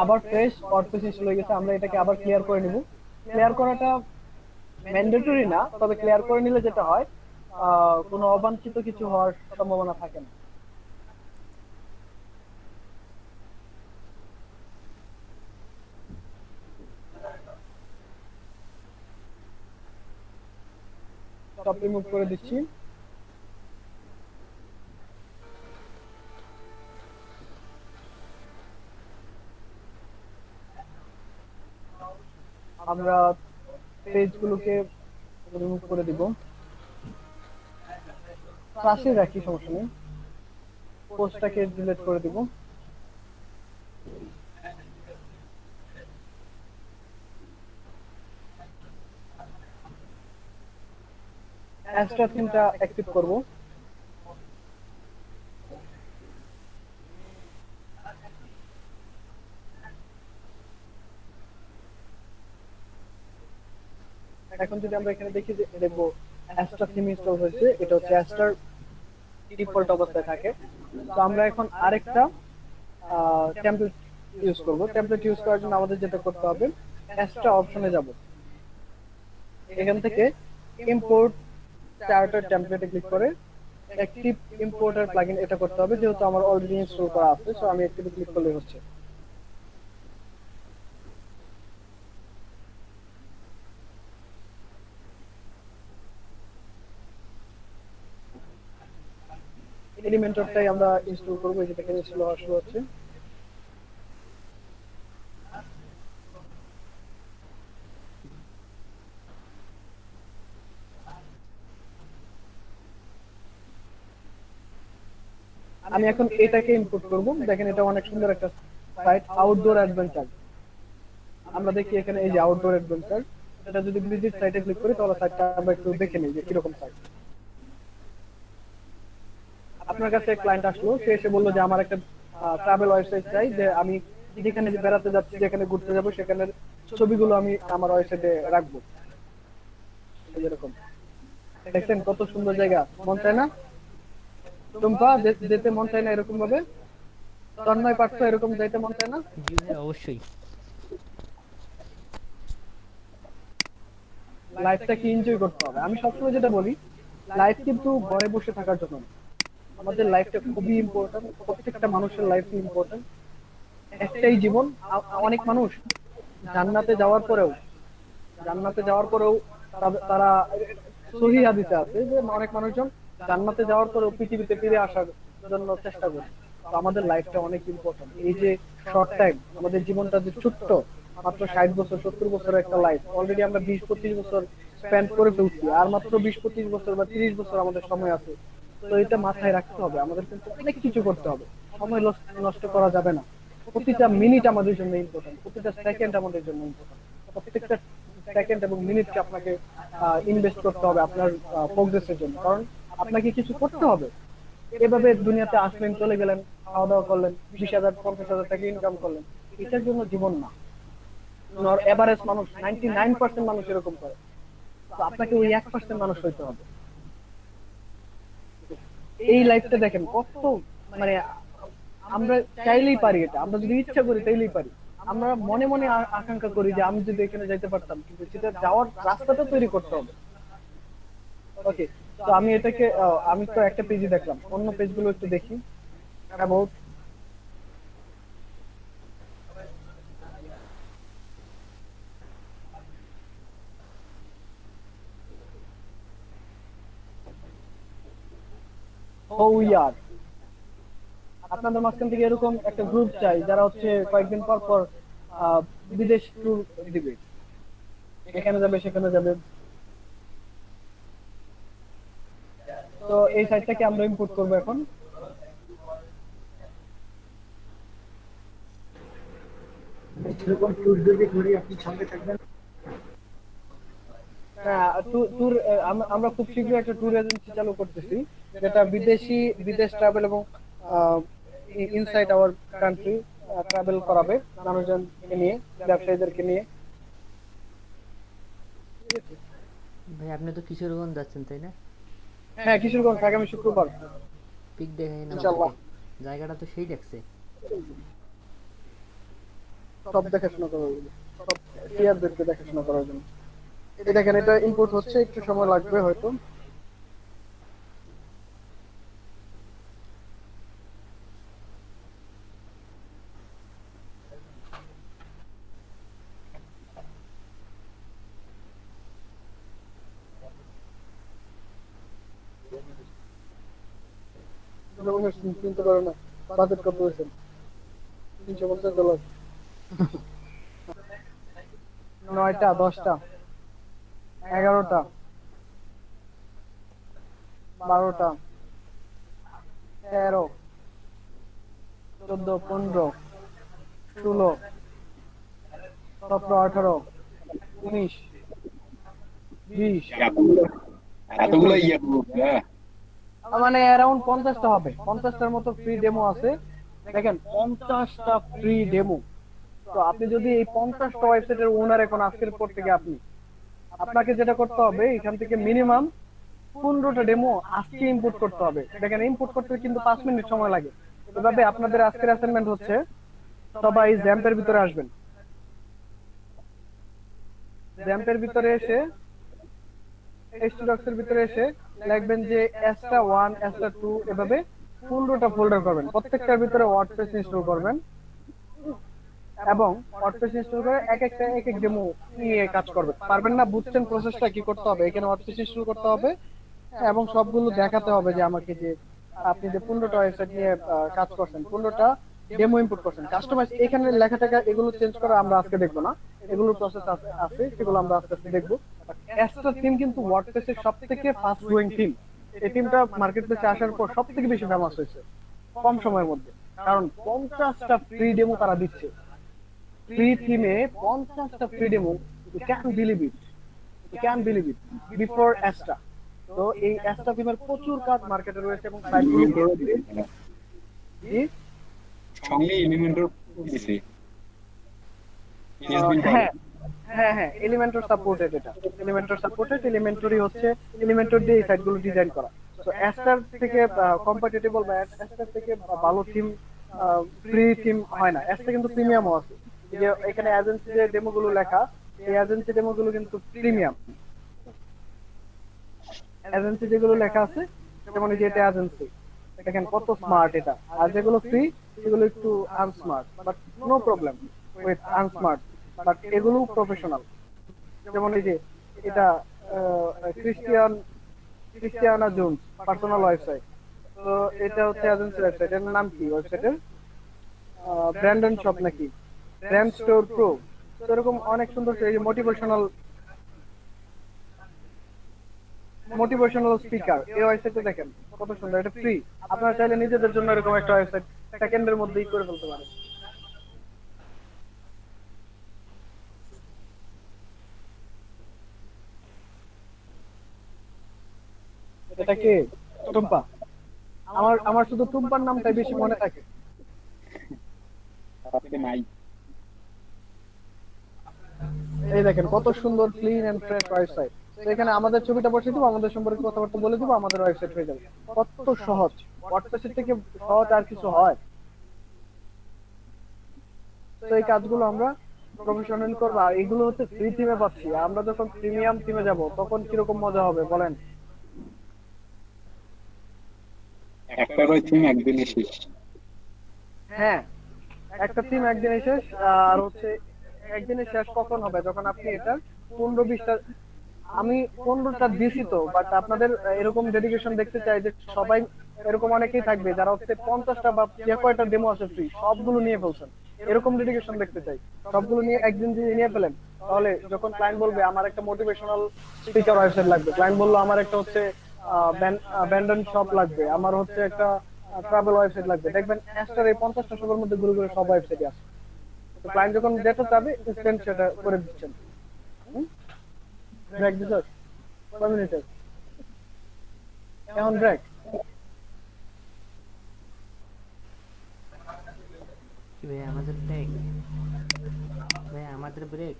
আবার ফ্রেশ অর্থোসিস হয়ে গেছে, আমরা এটাকে আবার ক্লিয়ার করে নিব। ক্লিয়ার করাটা ম্যান্ডেটরি না, তবে ক্লিয়ার করে নিলে যেটা হয় কোনো অবাঞ্ছিত কিছু হওয়ার সম্ভাবনা থাকে না। টপ রিমুভ করে দিচ্ছি। আমরা পেজ গুলোকে রিমুভ করে দিব, পাশে রাখি সমস্যা নেই। পোস্টটাকে ডিলিট করে দিব। অ্যাস্ট্রা থিমটা অ্যাক্টিভ করব। এখন যদি আমরা এখানে দেখি যে দেখবো অ্যাস্ট্রা থিম ইনস্টল হয়েছে, এটা হচ্ছে অ্যাস্ট্রার ডিফল্ট অবস্থায় থাকে। তো আমরা এখন আরেকটা টেমপ্লেট ইউজ করব। টেমপ্লেট ইউজ করার জন্য আমাদের যেটা করতে হবে, অ্যাস্ট্রা অপশনে যাব, এখান থেকে ইম্পোর্ট চার্টার টেমপ্লেটে ক্লিক করে অ্যাক্টিভ ইম্পোর্টার প্লাগইন এটা করতে হবে, যেহেতু আমার অলরেডি ইনস্টল করা আছে। সো আমি অ্যাক্টিভে ক্লিক করলেই হচ্ছে। এলিমেন্টরটাই আমরা ইনস্টল করব, এই যে দেখেন ইনস্টল হওয়া শুরু হচ্ছে। আমি এখন এটাকে ইনপুট করব। দেখেন এটা অনেক সুন্দর একটা সাইট, আউটডোর অ্যাডভেঞ্চার। আমরা দেখি এখানে এই যে আউটডোর অ্যাডভেঞ্চার, এটা যদি ভিজিট সাইটে ক্লিক করি তাহলে সাইটটা আমরা একটু দেখে নিই যে কিরকম সাইট। আপনার কাছে ক্লায়েন্ট আসলো, সে এসে বললো যে আমার একটা ট্রাভেল ওয়েবসাইট চাই, যে আমি যেখানে বেড়াতে যাচ্ছি, যেখানে ঘুরতে যাবো সেখানের ছবিগুলো আমি আমার ওয়েবসাইটে রাখবো। এরকম দেখছেন কত সুন্দর জায়গা, মন চায় না? টুম্পা যেতে মন চায় না এরকম ভাবে? তন্ময় পার্থ এরকম যাইতে মন চায় না? জি ভাই অবশ্যই। লাইফটাকে এনজয় করতে হবে। আমি সবসময় যেটা বলি, লাইফ কিন্তু ঘরে বসে থাকার জন্য না। আমাদের লাইফটা খুবই ইম্পর্টেন্ট, প্রত্যেকটা মানুষের লাইফই ইম্পর্টেন্ট। একটাই জীবন। অনেক মানুষ জান্নাতে যাওয়ার পরেও তারা সহিহ হাদিসে আছে যে অনেক মানুষজন জান্নাতে যাওয়ার পরেও পৃথিবীতে ফিরে আসার জন্য চেষ্টা করে। তো আমাদের লাইফটা অনেক ইম্পর্টেন্ট। এই যে শর্ট টাইম, আমাদের জীবনটা যে ছোট্ট, মাত্র 60 বছর 70 বছরের একটা লাইফ, অলরেডি আমরা 20-25 বছর স্পেন্ড করে ফেলছি, আর মাত্র 20-25 বছর বা 30 বছর আমাদের সময় আছে। তো এটা মাথায় রাখতে হবে, আমাদের কিন্তু অনেক কিছু করতে হবে, সময় নষ্ট করা যাবে না। প্রতিটা মিনিট আমাদের জন্য ইম্পর্টেন্ট, প্রতিটা সেকেন্ড আমাদের জন্য ইম্পর্টেন্ট। প্রত্যেকটা সেকেন্ড এবং মিনিটকে আপনাকে ইনভেস্ট করতে হবে আপনার প্রোগ্রেসের জন্য, কারণ আপনাকে কিছু করতে হবে। এভাবে দুনিয়াতে আসলেন, চলে গেলেন, খাওয়া দাওয়া করলেন, 20,000-50,000 টাকা ইনকাম করলেন, এটার জন্য জীবন না। এভারেজ মানুষ 99% মানুষ এরকম করে। তো আপনাকে ওই 1% মানুষ হইতে হবে। এই লাইফটা দেখেন কত, মানে আমরা চাইলেই পারি, এটা আমরা যদি ইচ্ছা করি তাইলেই পারি। আমরা মনে মনে আকাঙ্ক্ষা করি যে আমি যদি এখানে যাইতে পারতাম, কিন্তু সেটা যাওয়ার রাস্তাটা তৈরি করতে হবে। ওকে, তো আমি এটাকে আমি তো একটা পেজই দেখলাম, অন্য পেজগুলো একটু দেখি। অ্যাবাউট হো উই আর। আপনাদের মাঝখান থেকে এরকম একটা গ্রুপ চাই যারা হচ্ছে কয়েকদিন পর পর বিদেশ ট্যুর দিবে, এখানে যাবে সেখানে যাবে। তো এই সাইটটাকে আমরা ইম্পোর্ট করব এখন। হ্যাঁ, আমরা খুব শীঘ্রই একটা ট্যুর এজেন্সি চালু করতেছি, যেটা বিদেশ ট্রাভেল এবং ইনসাইড আওয়ার কান্ট্রি ট্রাভেল করাবে মানুষজনকে নিয়ে, ব্যবসায়ীদেরকে নিয়ে। ভাই আপনি তো কিশোরগঞ্জ যাচ্ছেন তাই না? হ্যাঁ, কিশোরগঞ্জ আগামী শুক্রবার পিক দেখাই না ইনশাল্লাহ। আমাকে, জায়গাটা তো সেই দেখছে। সব দেখাশোনা করার জন্য, সব প্লেয়ারদেরকে দেখাশোনা করার জন্য। এই দেখেন, এটা ইম্পোর্ট হচ্ছে, একটু সময় লাগবে হয়তো। চিনতে পারো না, বাজেট কত হয়েছে? $350। 9টা, 10টা, 11টা, 12টা, 13, 14, 15, 16, 17, 18, 19, 20, এতগুলো এতগুলো 21। ইয়ে হ্যাঁ। মানে অ্যারাউন্ড 50টা হবে, 50টার মতো ফ্রি ডেমো আছে। দেখেন, 50টা ফ্রি ডেমো। তো আপনি যদি এই 50টা ওয়েবসাইটের ওনার এখন আজকের পর থেকে আপনাকে যেটা করতে হবে, এখান থেকে মিনিমাম 15টা ডেমো আজকে ইম্পোর্ট করতে হবে। দেখেন, ইম্পোর্ট করতে কিন্তু 5 মিনিট সময় লাগে। এভাবে আপনাদের আজকের অ্যাসাইনমেন্ট হচ্ছে, সবাই জ্যাম্পের ভিতরে আসবেন। জ্যাম্পের ভিতরে এসে, HTDocs এর ভিতরে এসে লিখবেন যে এসটা 1, এসটা 2, এভাবে 15টা ফোল্ডার করবেন। প্রত্যেকটার ভিতরে ওয়ার্ডপ্রেস ইনস্টল করবেন এবং ওয়ার্ডপ্রেস ইনস্টল করে এক একটা এক এক ডেমো নিয়ে কাজ করবেন। পারবেন না, বুঝছেন প্রসেসটা কি করতে হবে? এখানে ওয়ার্ডপ্রেস ইনস্টল করতে হবে এবং সবগুলো দেখাতে হবে যে আমাকে যে আপনি যে 15টা ওয়েবসাইট নিয়ে কাজ করছেন, 15টা ডেমো ইনপুট করছেন। কাস্টমাইজ এখানে লেখা টাকা এগুলো চেঞ্জ করা আমরা আজকে দেখবো না, এগুলোর প্রসেস আছে সেগুলো আমরা আস্তে আস্তে দেখবো। এক্সট্রা টিম কিন্তু ওয়ার্ডপ্রেসের সবথেকে ফাস্ট গ্রোয়িং টিম। এই টিমটা মার্কেট প্লেসে আসার পর সবথেকে বেশি ফেমাস হয়েছে কম সময়ের মধ্যে, কারণ 50টা ফ্রি ডেমো তারা দিচ্ছে। ফ্রি থিমে 50টা free demo, you can believe it, you can believe it, before extra. তো এই এক্সট্রা টিমের প্রচুর কাজ মার্কেটে রয়েছে এবং সাইটগুলো জি। সঙ্গে এলিমেন্টর দিছে PHP হ্যাঁ হ্যাঁ হ্যাঁ, এলিমেন্টর সাপোর্টেড, এটা এলিমেন্টর সাপোর্টেড। এলিমেন্টরি হচ্ছে এলিমেন্টর দিয়ে এই সাইটগুলো ডিজাইন করা। তো অ্যাস্টার থেকে কম্পাটিবল বা অ্যাস্টার থেকে ভালো থিম, ফ্রি থিম হয় না। অ্যাস্টার কিন্তু প্রিমিয়ামও আছে। এই যে এখানে এজেন্সি যে ডেমোগুলো লেখা, এই এজেন্সি ডেমোগুলো কিন্তু প্রিমিয়াম। এজেন্সি যেগুলো লেখা আছে, যেমন এই যে এটা এজেন্সি, দেখেন কত স্মার্ট এটা। আর যেগুলো ফ্রি সেগুলো একটু unsmart, but no problem with unsmart, but এগুলো প্রফেশনাল। যেমন এই যে এটা ক্রিস্টিয়ানা জোন্স পার্সোনাল ওয়েবসাইট। তো এটা হচ্ছে এজেন্সি ওয়েবসাইট। এর নাম কি ওয়েবসাইটের? ব্র্যান্ডন শপ নাকি ব্র্যান্ড স্টোর প্রো। তো এরকম অনেক সুন্দর এই যে মোটিভেশনাল স্পিকার, এই ওয়েবসাইটে দেখেন কত সুন্দর, এটা ফ্রি। আপনারা চাইলে নিজেদের জন্য এরকম একটা ওয়েবসাইট সেকেন্ডের মধ্যেই করে ফেলতে পারেন। এটা কে? টুম্পা। আমার আমার শুধু টুম্পার নামটাই বেশি মনে থাকে। তাতে নাই। এই দেখেন কত সুন্দর ক্লিন এন্ড ফ্রেশ ওয়েবসাইট। তো এখানে আমাদের ছবিটা বসিয়ে দিব, আমাদের সম্পর্কে কথাবার্তা বলে দিব, আমাদের ওয়েবসাইট হয়ে যাবে। কত সহজ! ওয়ার্ডপ্রেসের থেকে সহজ আর কিছু হয়? তো এই কাজগুলো আমরা প্রফেশনাল করবো। আর এগুলো হচ্ছে ফ্রি থিমে পাচ্ছি। আমরা যখন প্রিমিয়াম থিমে যাব তখন কিরকম মজা হবে বলেন? একটা করে থিম একদিনে শেষ। হ্যাঁ, একটা থিম একদিনে শেষ। আর হচ্ছে একদিনে শেষ কখন হবে? যখন আপনি এটা 15-20টা, আমি 15টা দিছি তো, বাট আপনাদের এরকম ডেডিকেশন দেখতে চাই যে সবাই এরকম অনেকেই থাকবে যারা হচ্ছে 50টা বা যে কয়টা ডেমো আছে ফ্রি সবগুলো নিয়ে ফেলছেন। এরকম ডেডিকেশন দেখতে চাই। সবগুলো নিয়ে একদিন যদি নিয়ে ফেলেন, তাহলে যখন ক্লায়েন্ট বলবে আমার একটা মোটিভেশনাল স্পিকার ওয়েবসাইট লাগবে, ক্লায়েন্ট বললো আমার একটা হচ্ছে ব্যান্ডন শপ লাগবে, আমার হচ্ছে একটা ট্রাভেল ওয়েবসাইট লাগবে, দেখবেন অ্যাস্টার এই 50টা শপের মধ্যে ঘুরে ঘুরে সব ওয়েবসাইটই আছে। তো ক্লায়েন্ট যখন যেটা চাবে ইনস্ট্যান্ট সেটা করে দিচ্ছেন। ব্রেক দিছ কয় মিনিটের? এখন ব্রেক? কি ভাই আমাদের ব্রেক? ভাই আমাদের ব্রেক?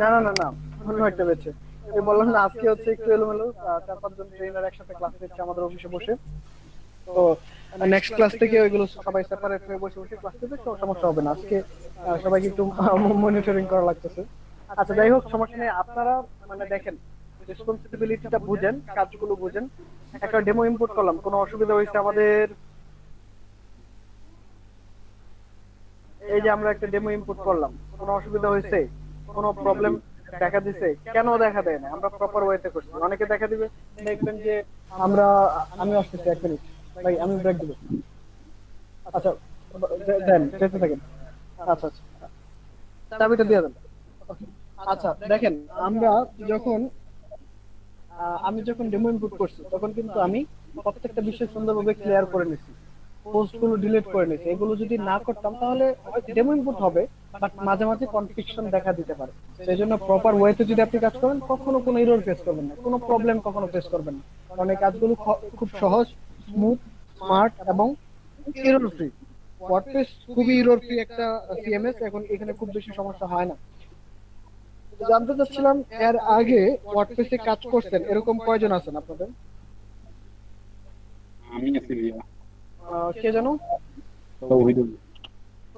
না না না না, অন্য একটা বেছে। আমি বললাম না আজকে হচ্ছে একটু এলোমেলো, 4-5 জন ট্রেনার একসাথে ক্লাস নিচ্ছে আমাদের অফিসে বসে। তো নেক্সট ক্লাস থেকে ওইগুলো সবাই সেপারেট হয়ে বসে বসে ক্লাস করবে, কোনো সমস্যা হবে না আজকে। সবাইকে একটু মনিটরিং করা লাগতেছে। আচ্ছা যাই হোক, সমস্যা নেই। আপনারা মানে দেখেন, রেসপন্সিবিলিটিটা বুঝেন, কাজগুলো বুঝেন। একটা ডেমো ইম্পোর্ট করলাম, কোনো অসুবিধা হয়েছে আমাদের? এই যে আমরা একটা ডেমো ইম্পোর্ট করলাম, কোনো অসুবিধা হয়েছে? কোনো প্রবলেম দেখা দিছে? কেন দেখা দেয় না? আমরা প্রপার ওয়েতে করছি। অনেকে দেখা দিবে, দেখবেন যে আমরা, আমি আসতেছি 1 মিনিট ভাই, আমি ব্রেক দিব। আচ্ছা দেন, যেতে থাকেন। আচ্ছা আচ্ছা, চাবিটা দিয়ে দেন। Okay. আচ্ছা দেখেন, আমরা যখন আমি যখন ডেমো ইনপুট করছি তখন কিন্তু আমি প্রত্যেকটা বিষয় সুন্দরভাবে ক্লিয়ার করে নিছি, পোস্ট গুলো ডিলিট করে নিছি। এগুলো যদি না করতাম তাহলে ডেমো ইনপুট হবে, বাট মাঝে মাঝে কনফিউশন দেখা দিতে পারে। সেই জন্য প্রপার ওয়েতে যদি আপনি কাজ করেন, কখনো কোনো এরর ফেস করবেন না, কোনো প্রবলেম কখনো ফেস করবেন না। কারণ এই কাজগুলো খুব সহজ, স্মুথ, স্মার্ট এবং এরর ফ্রি। ওয়ার্ডপ্রেস খুবই এরর ফ্রি একটা সিএমএস, এখন এখানে খুব বেশি সমস্যা হয় না। জানতে চাচ্ছিলাম, এর আগে ওয়ার্ডপ্রেসে কাজ করছেন এরকম কয়জন আছেন আপনাদের? আমি আছি ভাইয়া। কে জানো? তৌহিদুল।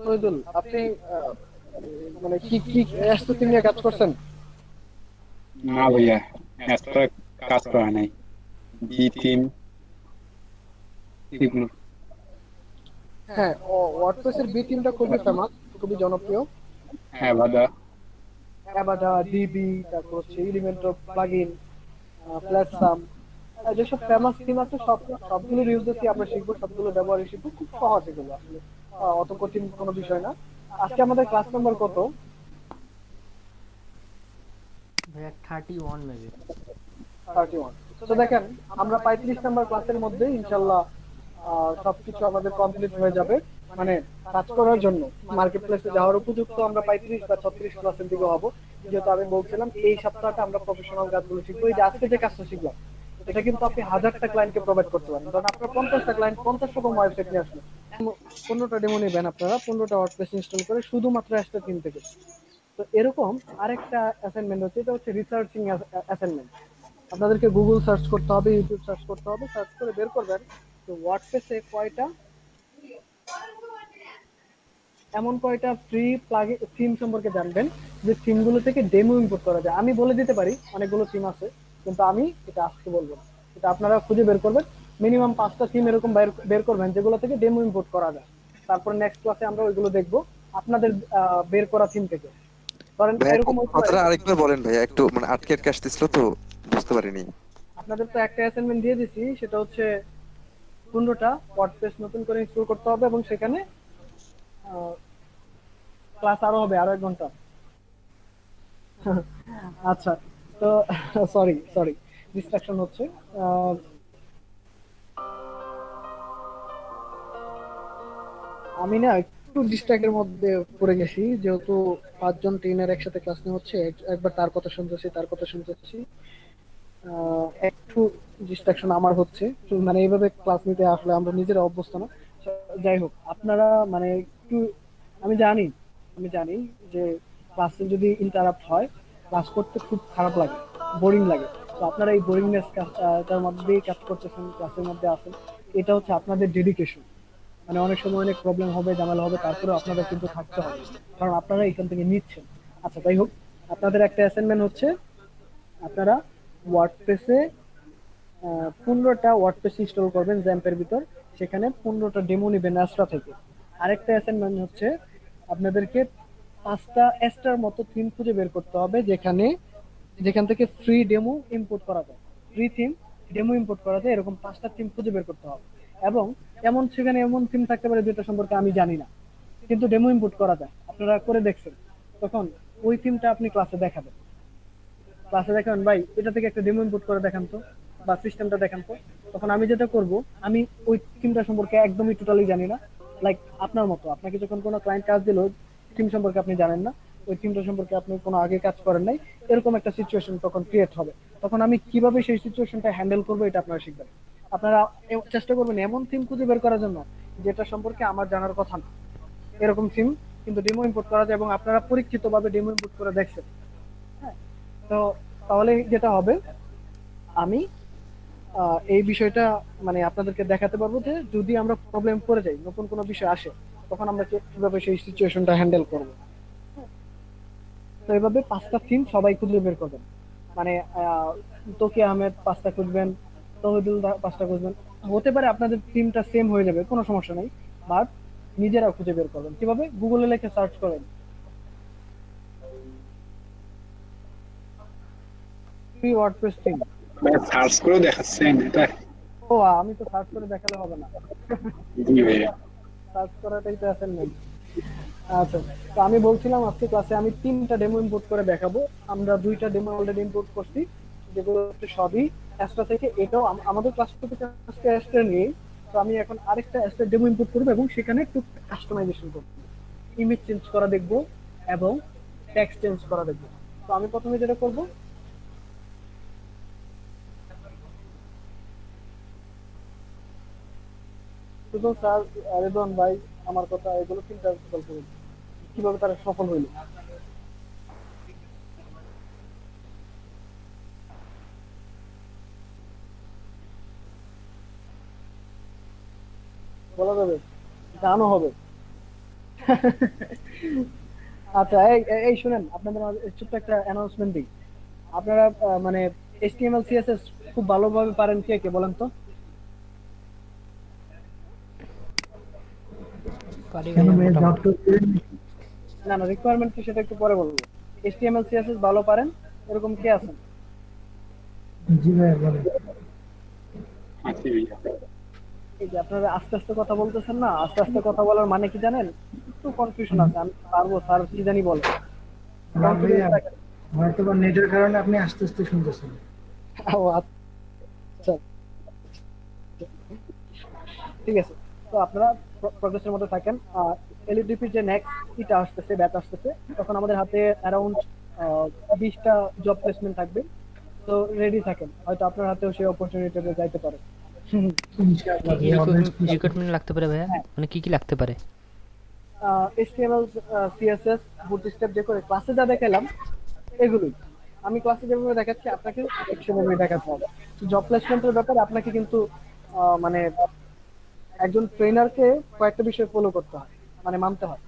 শহীদুল, আপনি মানে কি কি এসটিসি নিয়ে কাজ করছেন? না ভাইয়া, এক্সট্রা কাজ করা নাই। বি3 এগুলো। হ্যাঁ, ওয়ার্ডপ্রেসের বি টিমটা খুবই ফেমাস, খুবই জনপ্রিয়। হ্যাঁ বাদা। অ্যাবাডা, ডিবি, তারপর হচ্ছে এলিমেন্টর প্লাগইন, প্ল্যাটফর্ম, যেসব ফেমাস থিম আছে সবগুলোর ইউজেসই আমরা শিখবো, সবগুলো ব্যবহার শিখবো। খুব সহজ এগুলো আসলে, অত কঠিন কোনো বিষয় না। আজকে আমাদের ক্লাস নাম্বার কত? ভাইয়া 31 মেবি। 31। তো দেখেন, আমরা 35 নাম্বার ক্লাসের মধ্যে ইনশাল্লাহ সবকিছু আমাদের কমপ্লিট হয়ে যাবে। মানে কাজ করার জন্য মার্কেট প্লেসে যাওয়ার উপযুক্ত আমরা 35 বা 36 ক্লাসের দিকে হব। যেহেতু আমি বলছিলাম এই সপ্তাহটা আমরা প্রফেশনাল কাজগুলো শিখবো। এই যে আজকে যে কাজটা শিখলাম, এটা কিন্তু আপনি 1000টা ক্লায়েন্টকে প্রোভাইড করতে পারেন। কারণ আপনার 50টা ক্লায়েন্ট 50 রকম ওয়েবসাইট নিয়ে আসলো, 15টা ডেমো নেবেন আপনারা, 15টা ওয়ার্ডপ্রেস ইনস্টল করে শুধুমাত্র একটা থিম থেকে। তো এরকম আরেকটা অ্যাসাইনমেন্ট হচ্ছে, এটা হচ্ছে রিসার্চিং অ্যাসাইনমেন্ট। আপনাদেরকে গুগল সার্চ করতে হবে, ইউটিউব সার্চ করতে হবে, সার্চ করে বের করবেন যে ওয়ার্ডপ্রেসে এমন কয়টা ফ্রি প্লাগইন থিম সম্পর্কে জানবেন যে থিমগুলো থেকে ডেমো ইম্পোর্ট করা যায়। আমি বলে দিতে পারি অনেকগুলো থিম আছে, কিন্তু আমি এটা আজকে বলবো না। এটা আপনারা খুঁজে বের করবেন। মিনিমাম 5টা থিম এরকম বের করবেন যেগুলো থেকে ডেমো ইম্পোর্ট করা যায়। তারপর নেক্সট ক্লাসে আমরা ওইগুলো দেখবো আপনাদের বের করা থিম থেকে। ধরেন ভাইয়া এরকম হতে পারে, কথাটা আরেকবার বলেন ভাইয়া, একটু মানে আটকে আটকে আসতেছিল তো, বুঝতে পারিনি। আপনাদের তো একটা অ্যাসাইনমেন্ট দিয়ে দিছি, সেটা হচ্ছে 15টা ওয়ার্ডপ্রেস নতুন করে ইনস্টল করতে হবে এবং সেখানে ক্লাস আরো হবে, আরো 1 ঘন্টা। আচ্ছা, তো সরি সরি, ডিস্ট্রাকশন হচ্ছে। আহ, আমি না একটু ডিস্ট্রাক্টের মধ্যে পড়ে গেছি, যেহেতু 5জন ট্রেনার একসাথে ক্লাস নেওয়া হচ্ছে, একবার তার কথা শুনতেছি, তার কথা শুনতেছি। একটু ডিস্ট্রাকশন আমার হচ্ছে। তো মানে এইভাবে ক্লাস নিতে আসলে আমরা নিজেরা অভ্যস্ত না। So, যাই হোক, আপনারা মানে একটু, আমি জানি আমি জানি যে ক্লাসে যদি ইন্টারাপ্ট হয়, ক্লাস করতে খুব খারাপ লাগে, বোরিং লাগে। তো আপনারা এই বোরিংনেস তার মধ্যেই কাজ করতেছেন, ক্লাসের মধ্যে আছেন। এটা হচ্ছে আপনাদের ডেডিকেশন। মানে অনেক সময় অনেক প্রবলেম হবে, ঝামেলা হবে, তারপরে আপনাদের কিন্তু থাকতে হবে, কারণ আপনারা এখান থেকে নিচ্ছেন। আচ্ছা যাই হোক, আপনাদের একটা অ্যাসাইনমেন্ট হচ্ছে আপনারা ওয়ার্ডপ্রেসে 15টা ওয়ার্ডপ্রেস ইনস্টল করবেন জ্যাম্পের ভিতর, সেখানে 15টা ডেমো নেবেন অ্যাস্ট্রা থেকে। আরেকটা অ্যাসাইনমেন্ট হচ্ছে আপনাদেরকে 5টা এক্সট্রার মতো থিম খুঁজে বের করতে হবে যেখান থেকে ফ্রি ডেমো ইম্পোর্ট করা যায়, ফ্রি থিম ডেমো ইম্পোর্ট করা যায়, এরকম 5টা থিম খুঁজে বের করতে হবে। এবং সেখানে এমন থিম থাকতে পারে যেটা সম্পর্কে আমি জানি না, কিন্তু ডেমো ইম্পোর্ট করা যায়, আপনারা করে দেখছেন। তখন ওই থিমটা আপনি ক্লাসে দেখাবেন, ভাই এটা থেকে একটা ডেমো ইম্পোর্ট করে দেখান তো, বা সিস্টেমটা দেখান তো। তখন আমি যেটা করব, আমি ওই থিমটা সম্পর্কে একদমই টোটালি জানি না। লাইক আপনার মতো, আপনাকে যখন কোনো ক্লায়েন্ট কাজ দিল, থিম সম্পর্কে আপনি জানেন না, ওই থিমটা সম্পর্কে আপনি কোনো আগে কাজ করেন নাই, এরকম একটা সিচুয়েশন তখন ক্রিয়েট হবে। তখন আমি কিভাবে সেই সিচুয়েশনটা হ্যান্ডেল করবো, এটা আপনারা শিখবেন। আপনারা চেষ্টা করবেন এমন থিম খুঁজে বের করার জন্য যেটা সম্পর্কে আমার জানার কথা না, এরকম থিম কিন্তু ডেমো ইম্পোর্ট করা যায়, এবং আপনারা পরীক্ষিতভাবে ডেমো ইম্পোর্ট করে দেখছেন। হ্যাঁ, তো তাহলে যেটা হবে, আমি এই বিষয়টা মানে আপনাদেরকে দেখাতে পারবো যে যদি আমরা প্রবলেম পড়ে যাই, নতুন কোনো বিষয় আসে, তখন আমরা কিভাবে সেই সিচুয়েশনটা হ্যান্ডেল করবো। তো এইভাবে 5টা থিম সবাই খুঁজে বের করবেন। মানে তকি আহমেদ 5টা খুঁজবেন, তহিদুল 5টা খুঁজবেন। হতে পারে আপনাদের থিমটা সেম হয়ে যাবে, কোনো সমস্যা নেই, বাট নিজেরা খুঁজে বের করবেন। কিভাবে? গুগলে লিখে সার্চ করেন ফ্রি ওয়ার্ডপ্রেস থিম। সার্চ করে দেখাচ্ছেন এটা? ও, আমি তো সার্চ করে দেখালে হবে না, জি ভাইয়া। সার্চ করাটাই তো অ্যাসাইনমেন্ট। আচ্ছা, তো আমি বলছিলাম আজকে ক্লাসে আমি 3টা ডেমো ইম্পোর্ট করে দেখাবো। আমরা 2টা ডেমো অলরেডি ইম্পোর্ট করছি, যেগুলো হচ্ছে সবই অ্যাস্ট্রা থেকে। এটাও আমাদের ক্লাস থেকে আজকে অ্যাস্ট্রা নিয়ে, তো আমি এখন আরেকটা অ্যাস্ট্রা ডেমো ইম্পোর্ট করবো এবং সেখানে একটু কাস্টমাইজেশন করবো, ইমেজ চেঞ্জ করা দেখবো এবং টেক্সট চেঞ্জ করা দেখবো। তো আমি প্রথমে যেটা করবো, শুধু স্যার রেদওয়ান ভাই আমার কথা এগুলো চিন্তা করতে হবে, কিভাবে তারা সফল হইলো। বলা যাবে, গানও হবে। আচ্ছা, এই এই শুনেন, আপনাদের মাঝে ছোট্ট একটা অ্যানাউন্সমেন্ট দিই। আপনারা মানে HTML CSS খুব ভালোভাবে পারেন, কে কে বলেন তো? পারি ভাইয়া মোটামুটি। না না, রিকোয়ারমেন্ট কি সেটা একটু পরে বলবো। HTML CSS ভালো পারেন এরকম কে আছেন? আছি ভাইয়া। এই যে আপনারা আস্তে আস্তে কথা বলতেছেন না, আস্তে আস্তে কথা বলার মানে কি জানেন? একটু কনফিউশন আছে, আমি পারবো স্যার কি জানি বলে। না Confidence ভাইয়া, রাখেন। হয়তো বা নেটের কারণে আপনি আস্তে আস্তে শুনতেছেন। ও আচ্ছা, ঠিক আছে। তো আপনারা প্রগ্রেসের মধ্যে থাকেন। এলইডিপির যে নেক্সট ইটা আসতেছে, ব্যাচ আসতেছে, তখন আমাদের হাতে অ্যারাউন্ড 20টা জব প্লেসমেন্ট থাকবে। তো রেডি থাকেন, হয়তো আপনার হাতেও সেই অপরচুনিটিতে যাইতে পারে। ইনশাআল্লাহ কি কি ভাইয়া, always রিক্রুটমেন্ট লাগতে পারে ভাইয়া? মানে কি কি লাগতে পারে? HTML CSS বুটস্ট্র্যাপ যে করে ক্লাসে যা দেখালাম এগুলোই আমি ক্লাসে যেভাবে দেখাচ্ছি আপনাকে ঠিক সেভাবে দেখাতে হবে। জব প্লেসমেন্টের ব্যাপারে আপনাকে কিন্তু মানে একজন ট্রেনারকে কয়েকটা বিষয় ফলো করতে হয়, মানে মানতে হয়,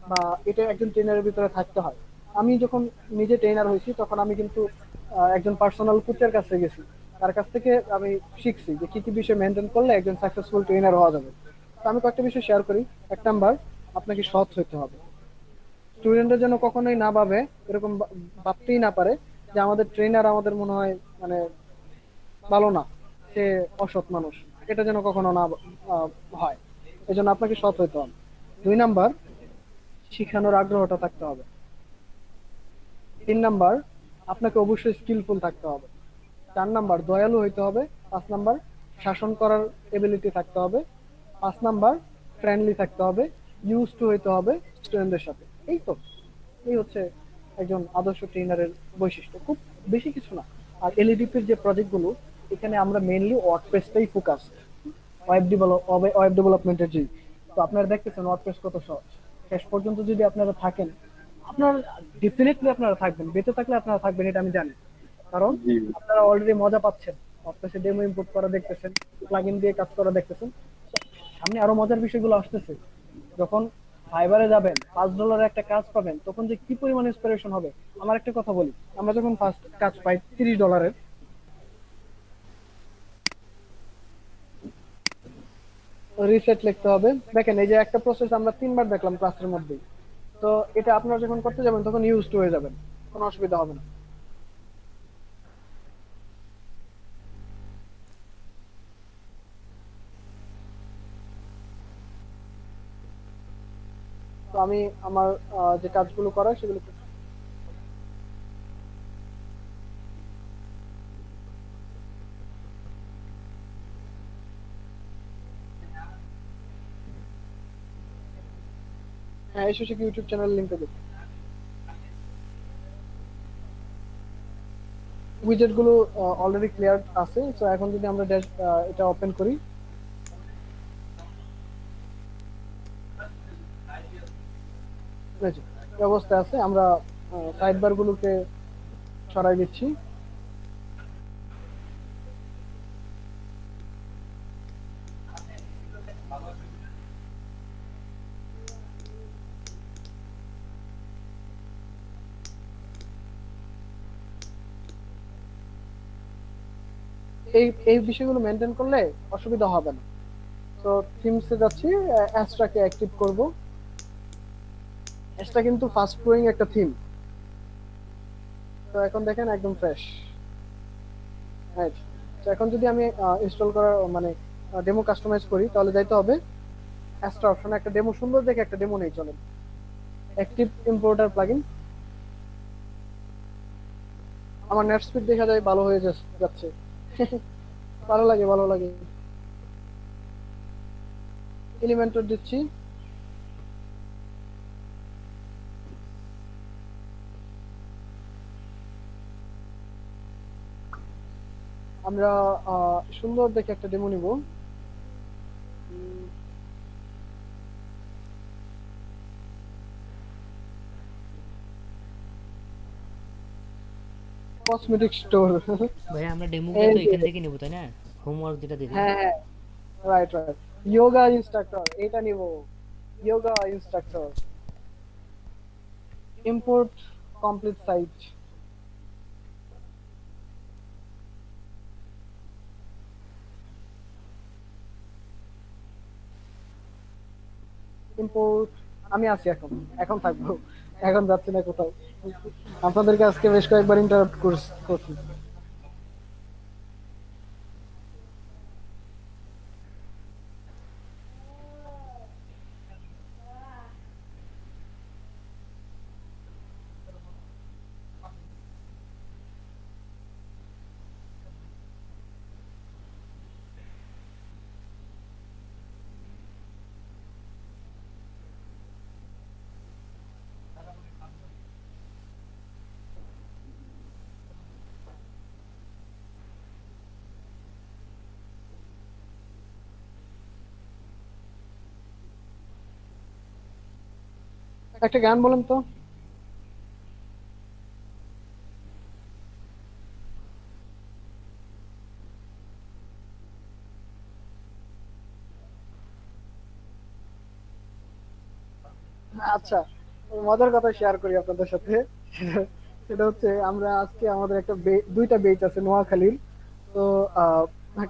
বা এটা একজন ট্রেনারের ভিতরে থাকতে হয়। আমি যখন নিজে ট্রেনার হয়েছি তখন আমি কিন্তু একজন পার্সোনাল কোচের কাছে গেছি, তার কাছ থেকে আমি শিখছি যে কি কি বিষয় মেনটেন করলে একজন সাকসেসফুল ট্রেনার হওয়া যাবে। তো আমি কয়েকটা বিষয় শেয়ার করি। 1 নাম্বার, আপনাকে সৎ হতে হবে। স্টুডেন্টরা যেন কখনোই না ভাবে, এরকম ভাবতেই না পারে যে আমাদের ট্রেনার আমাদের মনে হয় মানে ভালো না, সে অসৎ মানুষ, এটা যেন কখনো না আহ, হয়। এজন্য আপনাকে সৎ হইতে হবে। 2 নাম্বার, শিখানোর আগ্রহটা থাকতে হবে। 3 নাম্বার, আপনাকে অবশ্যই স্কিলফুল থাকতে হবে। 4 নাম্বার, দয়ালু হইতে হবে। 5 নাম্বার, শাসন করার এবিলিটি থাকতে হবে। 5 নাম্বার, ফ্রেন্ডলি থাকতে হবে। ইউজ টু হইতে হবে স্টুডেন্টদের সাথে। এই তো, এই হচ্ছে একজন আদর্শ ট্রেনারের বৈশিষ্ট্য, খুব বেশি কিছু না। আর এলইডিপির যে প্রজেক্টগুলো, এখানে আমরা মেইনলি ওয়ার্ডপ্রেসটাই ফোকাস, ওয়েব ডেভেলপমেন্টের যে। তো আপনারা দেখতেছেন ওয়ার্ডপ্রেস কত সহজ। শেষ পর্যন্ত যদি আপনারা থাকেন, আপনার ডেফিনেটলি আপনারা থাকবেন, বেঁচে থাকলে আপনারা থাকবেন, এটা আমি জানি। কারণ জি আপনারা অলরেডি মজা পাচ্ছেন, ওয়ার্ডপ্রেসে ডেমো ইম্পোর্ট করা দেখতেছেন, প্লাগইন দিয়ে কাজ করা দেখতেছেন। সামনে আরো মজার বিষয়গুলো আসতেছে। যখন ফাইবারে যাবেন, $5 একটা কাজ পাবেন, তখন যে কি পরিমাণ ইন্সপিরেশন হবে। আমার একটা কথা বলি, আমরা যখন ফার্স্ট কাজ পাই $30, রিসেট লিখতে হবে। দেখেন এই যে একটা প্রসেস আমরা 3বার দেখলাম ক্লাসের মধ্যেই। তো এটা আপনারা যখন করতে যাবেন তখন ইউজ টু হয়ে যাবেন, কোনো অসুবিধা হবে না। তো আমি আমার যে কাজগুলো করার সেগুলো হ্যাঁ, এসে ইউটিউব চ্যানেল লিংকে দেবো। উইজেট গুলো অলরেডি ক্লিয়ার আছে। তো এখন যদি আমরা এটা ওপেন করি, এই যে, এই অবস্থায় আছে। আমরা সাইড বার গুলোকে সরাই দিচ্ছি। এই বিষয়গুলো মেনটেন করলে অসুবিধা হবে না। তো থিমসে যাচ্ছি, অ্যাস্ট্রাকে অ্যাক্টিভ করব। অ্যাস্ট্রা কিন্তু ফাস্ট গ্রোয়িং একটা থিম। তো এখন দেখেন একদম ফ্রেশ। রাইট। তো এখন যদি আমি ইনস্টল করার মানে ডেমো কাস্টমাইজ করি, তাহলে যাইতে হবে অ্যাস্ট্রা অপশনে, একটা ডেমো সুন্দর দেখে একটা ডেমো নেই, চলেন। Active importer plugin. আমার নেট স্পিড দেখা যায় ভালো হয়ে যাচ্ছে। ভালো লাগে, ভালো লাগে। এলিমেন্টর দিচ্ছি। আমরা সুন্দর দেখে একটা ডেমো নিব। Cosmetic store. ভাই আমরা ডেমোগুলো তো এখান থেকে নেবো তাই না? হোমওয়ার্ক যেটা দিলে। হ্যাঁ হ্যাঁ, রাইট রাইট। যোগা ইনস্ট্রাক্টর এটা নিব। Yoga instructor, import complete site. Import. আমি আছি এখন, এখন থাকবো, এখন যাচ্ছি না কোথাও। আপনাদেরকে আজকে বেশ কয়েকবার ইন্টারাপ্ট করছি। একটা গান বলেন তো। আচ্ছা, মজার কথা শেয়ার করি আপনাদের সাথে। সেটা হচ্ছে আমরা আজকে আমাদের একটা দুইটা বেচ আছে নোয়াখালীর। তো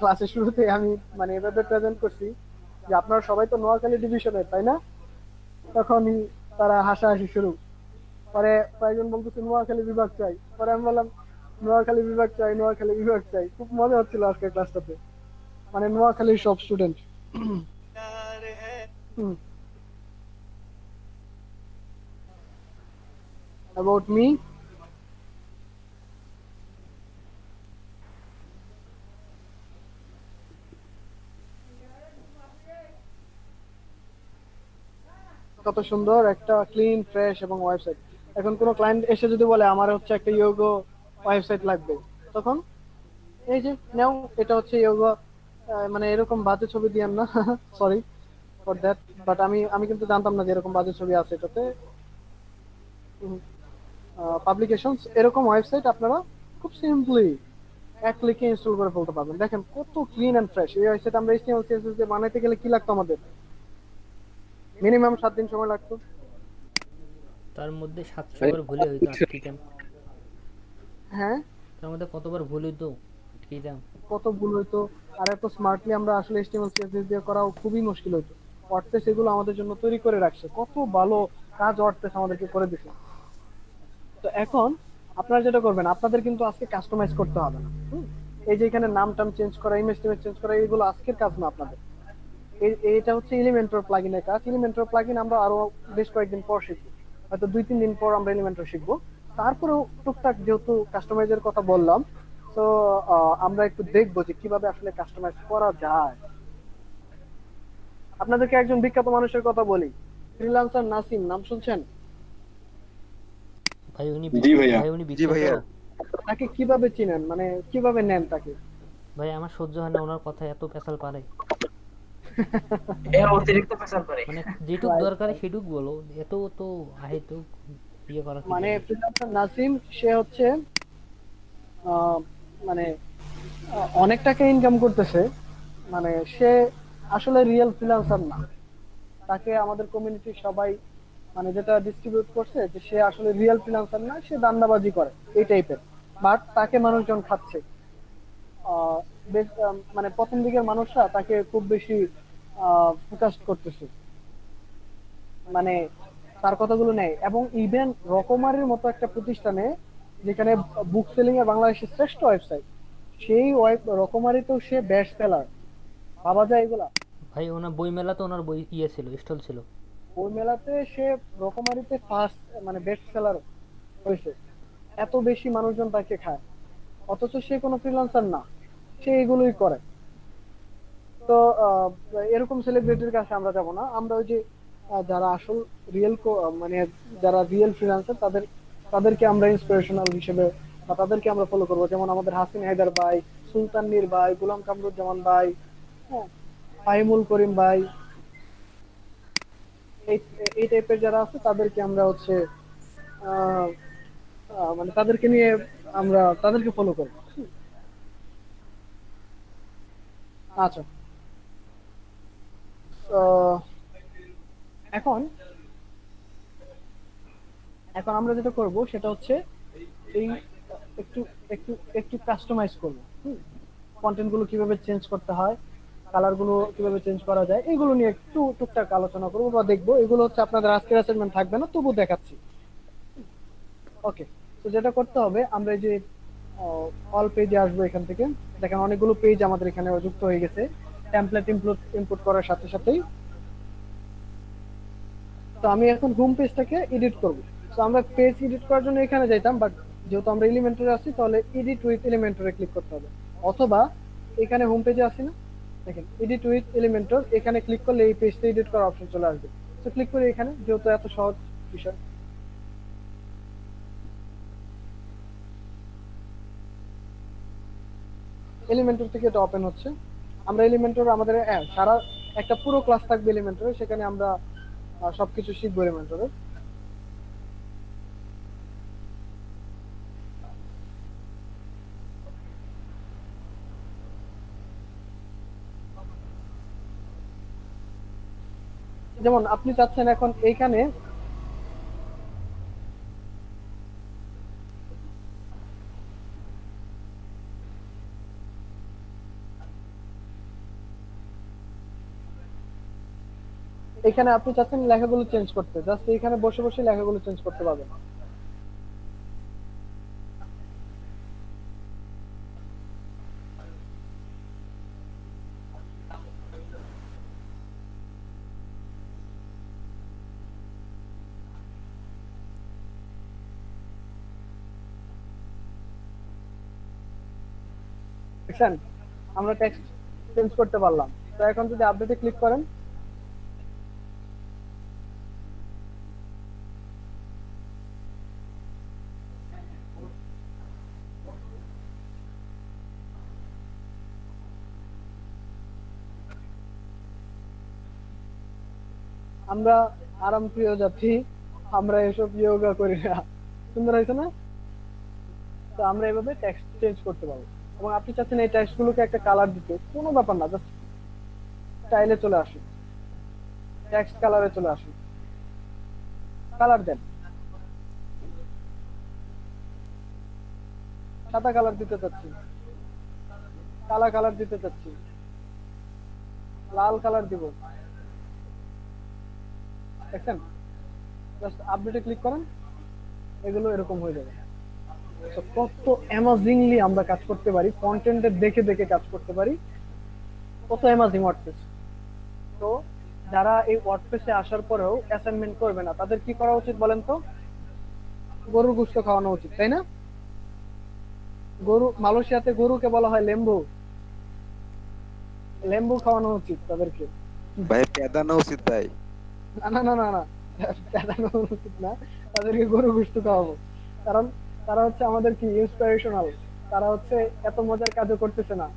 ক্লাসের শুরুতে আমি মানে এভাবে প্রেজেন্ট করছি যে আপনারা সবাই তো নোয়াখালী ডিভিশনের, তাই না? তখনই তারা হাসাহাসি শুরু। পরে কয়েকজন বলতেছে নোয়াখালী বিভাগ চাই। পরে আমি বললাম নোয়াখালী বিভাগ চাই, নোয়াখালী বিভাগ চাই। খুব মজা হচ্ছিল আজকে ক্লাসটাতে, মানে নোয়াখালীর সব স্টুডেন্ট। About me. কত সুন্দর একটা ক্লিন ফ্রেশ এবং ওয়েবসাইট। এখন কোনো ক্লায়েন্ট এসে যদি বলে আমার হচ্ছে একটা ইয়োগো ওয়েবসাইট লাগবে, তখন এই যে নাও, এটা হচ্ছে ইয়োগো। মানে এরকম বাজে ছবি দিয়েন না, সরি ফর দ্যাট। বাট আমি আমি কিন্তু জানতাম না যে এরকম বাজে ছবি আছে এটাতে। পাবলিকেশনস এরকম ওয়েবসাইট আপনারা খুব সিম্পলি এক ক্লিকে ইনস্টল করে ফেলতে পারবেন। দেখেন কত ক্লিন এন্ড ফ্রেশ। এই ওয়েবসাইট আমরা এইচটিএমএল সিএসএস দিয়ে বানাইতে গেলে কি লাগতো আমাদের? মিনিমাম 7 দিন সময় লাগতো। তার মধ্যে 700 বার ভুলে হইতো আটকিতাম। হ্যাঁ, তার মধ্যে কতবার ভুল হইতো আটকিতাম। কত ভুল হইতো। আর এত স্মার্টলি আমরা আসলে এইচটিএমএল সিএসএস দিয়ে করাও খুবই মুশকিল হইতো। ওয়ার্ডপ্রেস এগুলো আমাদের জন্য তৈরি করে রাখছে, কত ভালো কাজ ওয়ার্ডপ্রেস আমাদেরকে করে দিছে। তো এখন আপনারা যেটা করবেন, আপনাদের কিন্তু আজকে কাস্টমাইজ করতে হবে না। এই যে এখানে নাম টাম চেঞ্জ করা, ইমেজ টিমেজ চেঞ্জ করা, এগুলো আজকের কাজ না আপনাদের। এটা হচ্ছে এলিমেন্টর প্লাগইনের কাজ। এলিমেন্টর প্লাগইন আমরা আরো বেশ কয়েকদিন পর শিখবো, হয়তো 2-3 দিন পর আমরা এলিমেন্টর শিখবো। তারপরেও টুকটাক যেহেতু কাস্টমাইজের কথা বললাম, তো আমরা একটু দেখবো যে কিভাবে আসলে কাস্টমাইজ করা যায়। আপনাদেরকে একজন বিখ্যাত মানুষের কথা বলি, ফ্রিল্যান্সার নাসিম, নাম শুনছেন? ভাই উনি জি ভাইয়া। ভাই উনি জি বিখ্যাত। ভাইয়া। তাকে কিভাবে চিনেন, মানে কিভাবে নেন তাকে? ভাই আমার সহ্য হয় না ওনার কথা, এত পেশাল পারে। অতিরিক্ত পেশাল করে। মানে যেটুক দরকার সেটুক বলো, এত তো আহেতুক ইয়ে করা কি মানে জন্য? ফ্রিল্যান্সার নাসিম সে হচ্ছে আহ, মানে অনেক টাকা ইনকাম করতেছে। মানে সে আসলে রিয়েল ফ্রিল্যান্সার না। তাকে আমাদের কমিউনিটির সবাই মানে যেটা ডিস্ট্রিবিউট করছে যে সে আসলে রিয়েল ফ্রিল্যান্সার না, সে দান্দাবাজি করে এই টাইপের। বাট তাকে মানুষজন খাচ্ছে। আহ, বেশ মানে প্রথম দিকের মানুষরা তাকে খুব বেশি ফোকাস করতেছে, মানে তার কথাগুলো নেয়। এবং ইভেন রকমারির মতো একটা প্রতিষ্ঠানে, যেখানে বুক সেলিং এ বাংলাদেশের শ্রেষ্ঠ ওয়েবসাইট, সেই রকমারিতেও সে বেস্ট সেলার। ভাবা যায় এগুলা। ভাই ওনার বই মেলা তো ওনার বই ইয়ে ছিল, স্টল ছিল। ওই মেলাতে সে রকমারিতে ফার্স্ট মানে বেস্ট সেলার হয়েছে। এত বেশি মানুষজন তাকে খায়, অথচ সে কোনো ফ্রিল্যান্সার না, সে এগুলোই করে। তো আহ, এরকম সেলিব্রিটির কাছে আমরা যাব না, আমরা ওই যে যারা আসল রিয়েল মানে যারা রিয়েল ফ্রিল্যান্সার তাদেরকে আমরা ইন্সপিরেশনাল হিসেবে বা তাদেরকে আমরা ফলো করবো। যেমন আমাদের হাসিন হায়দার ভাই, সুলতান মীর ভাই, গোলাম কামরুজ্জামান ভাই, হ্যাঁ, ফাহিমুল করিম ভাই, এই এই টাইপের যারা আছে তাদেরকে আমরা হচ্ছে আহ, মানে তাদেরকে নিয়ে আমরা তাদেরকে ফলো করবো। আচ্ছা, তো এখন এখন আমরা যেটা করব সেটা হচ্ছে এই একটু একটু একটু কাস্টমাইজ করবো। কন্টেন্ট গুলো কিভাবে চেঞ্জ করতে হয়, কালার গুলো কিভাবে চেঞ্জ করা যায়, এগুলো নিয়ে একটু টুকটাক আলোচনা করবো বা দেখবো। এগুলো হচ্ছে আপনাদের আজকের অ্যাসাইনমেন্ট থাকবে না, তবু দেখাচ্ছি। ওকে, তো যেটা করতে হবে, আমরা এই যে অল পেজে আসবো, এখান থেকে দেখেন অনেকগুলো পেজ আমাদের এখানে যুক্ত হয়ে গেছে টেমপ্লেট ইনপুট করার সাথে সাথেই। তো আমি এখন হোম পেজটাকে এডিট করব। তো আমরা পেজ এডিট করার জন্য এখানে যাইতাম, বাট যেহেতু আমরা এলিমেন্টরে আছি তাহলে এডিট উইথ এলিমেন্টরে ক্লিক করতে হবে। অথবা এখানে হোম পেজে আসি না, দেখেন এডিট উইথ এলিমেন্টর, এখানে ক্লিক করলে এই পেজটা এডিট করার অপশন চলে আসবে। তো ক্লিক করি এখানে, যেহেতু এত সহজ বিষয়। এলিমেন্টর থেকে এটা ওপেন হচ্ছে। আমরা এলিমেন্টর আমাদের সারা একটা পুরো ক্লাস থাকবে এলিমেন্টরে, সেখানে আমরা সবকিছু শিখবো এলিমেন্টরে। যেমন আপনি চাচ্ছেন এখন এইখানে এখানে আপনি চাচ্ছেন লেখাগুলো চেঞ্জ করতে, জাস্ট এখানে বসে বসে লেখাগুলো চেঞ্জ করতে পারবেন। দেখছেন, আমরা টেক্সট চেঞ্জ করতে পারলাম। তো এখন যদি আপডেটে ক্লিক করেন, আমরা আরাম প্রিয় জাতি, আমরা এসব ইয়োগা করি না। সুন্দর হয়েছে না? তো আমরা এভাবে টেক্সট চেঞ্জ করতে পারবো। এবং আপনি চাচ্ছেন এই টেক্সট গুলোকে একটা কালার দিতে, কোনো ব্যাপার না, জাস্ট স্টাইলে চলে আসুন, টেক্সট কালারে চলে আসুন, কালার দেন। সাদা কালার দিতে চাচ্ছি, কালা কালার দিতে চাচ্ছি, লাল কালার দিব। দেখছেন, জাস্ট আপডেটে ক্লিক করেন, এগুলো এরকম হয়ে যাবে। তো কত অ্যামাজিংলি আমরা কাজ করতে পারি, কন্টেন্টের দেখে দেখে কাজ করতে পারি, কত অ্যামাজিং ওয়ার্ডপ্রেস। তো যারা এই ওয়ার্ডপ্রেসে আসার পরেও অ্যাসাইনমেন্ট করবে না, তাদের কি করা উচিত বলেন তো? গরুর গোশত খাওয়ানো উচিত, তাই না? গরু, মালয়েশিয়াতে গরুকে বলা হয় লেম্বু, লেম্বু খাওয়ানো উচিত তাদেরকে। ভাই পেদানো উচিত ভাই। না না না না না, পেদানো উচিত না, তাদেরকে গরু গোশত খাওয়াবো। কারণ তারা হচ্ছে আমাদের কি ইন্সপিরেশনাল, তারা হচ্ছে এত মজার কাজও করতেছে না।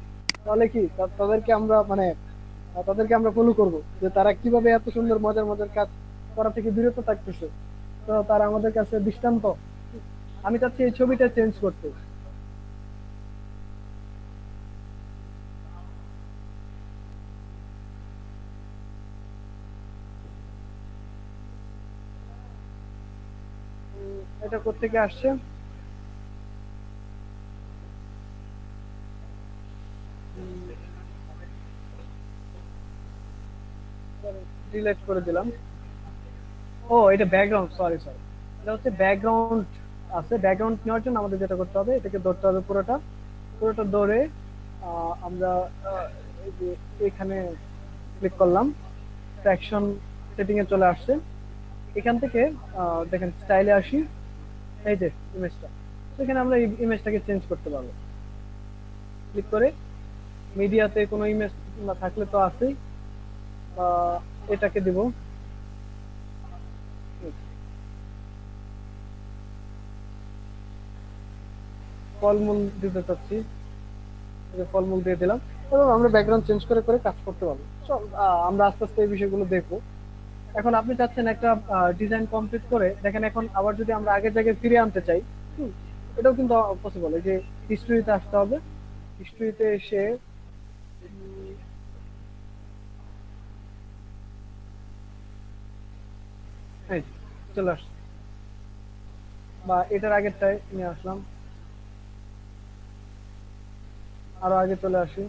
তাহলে কি তাদেরকে আমরা মানে তাদেরকে আমরা ফলো করবো, যে তারা কিভাবে এত সুন্দর মজার মজার কাজ করা থেকে বিরত থাকতেছে। তো তারা আমাদের কাছে দৃষ্টান্ত। আমি চাচ্ছি এই ছবিটা চেঞ্জ করতে। এটা কোত্থেকে আসছে? ডিলিট করে দিলাম। ও এটা ব্যাকগ্রাউন্ড, সরি সরি, এটা হচ্ছে ব্যাকগ্রাউন্ড আছে। ব্যাকগ্রাউন্ড নেওয়ার জন্য আমাদের যেটা করতে হবে, এটাকে ধরতে হবে পুরোটা, পুরোটা ধরে আমরা এই যে এখানে ক্লিক করলাম, ট্র্যাকশন সেটিং এ চলে আসছে। এখান থেকে দেখেন স্টাইলে আসি, এই যে ইমেজটা, সেখানে আমরা এই ইমেজটাকে চেঞ্জ করতে পারবো। ক্লিক করে মিডিয়াতে কোনো ইমেজ না থাকলে তো আছেই, এটাকে দিব। ফলমূল দিতে চাচ্ছি, ফলমূল দিয়ে দিলাম, এবং আমরা ব্যাকগ্রাউন্ড চেঞ্জ করে করে কাজ করতে পারবো। চল আমরা আস্তে আস্তে এই বিষয়গুলো দেখবো। এখন আপনি চাচ্ছেন একটা ডিজাইন কমপ্লিট করে, দেখেন এখন আবার যদি আমরা আগের জায়গায় ফিরে আনতে চাই, এটাও কিন্তু পসিবল। এই যে হিস্ট্রিতে আসতে হবে, হিস্ট্রিতে এসে এই যে চলে আসছে, বা এটার আগেরটায় নিয়ে আসলাম, আরো আগে চলে আসি।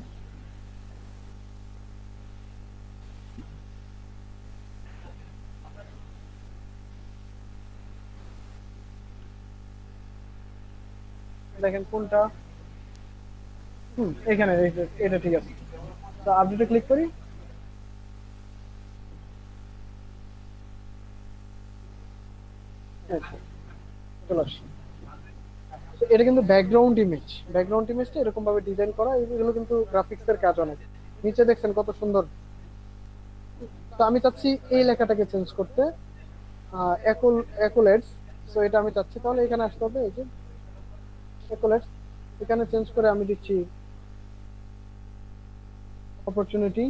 দেখেন কোনটা, এখানে এটা ঠিক আছে। তো আপডেটে ক্লিক করি, চলে আসছে। তো এটা কিন্তু ব্যাকগ্রাউন্ড ইমেজ, ব্যাকগ্রাউন্ড ইমেজটা এরকম ভাবে ডিজাইন করা, এগুলো কিন্তু গ্রাফিক্স এর কাজ অনেক। নিচে দেখছেন কত সুন্দর। তো আমি চাচ্ছি এই লেখাটাকে চেঞ্জ করতে, অ্যাকুলেটস। সো এটা আমি চাচ্ছি, তাহলে এখানে আসতে হবে, এই যে অ্যাকুলেটস, এখানে চেঞ্জ করে আমি দিচ্ছি অপরচুনিটি।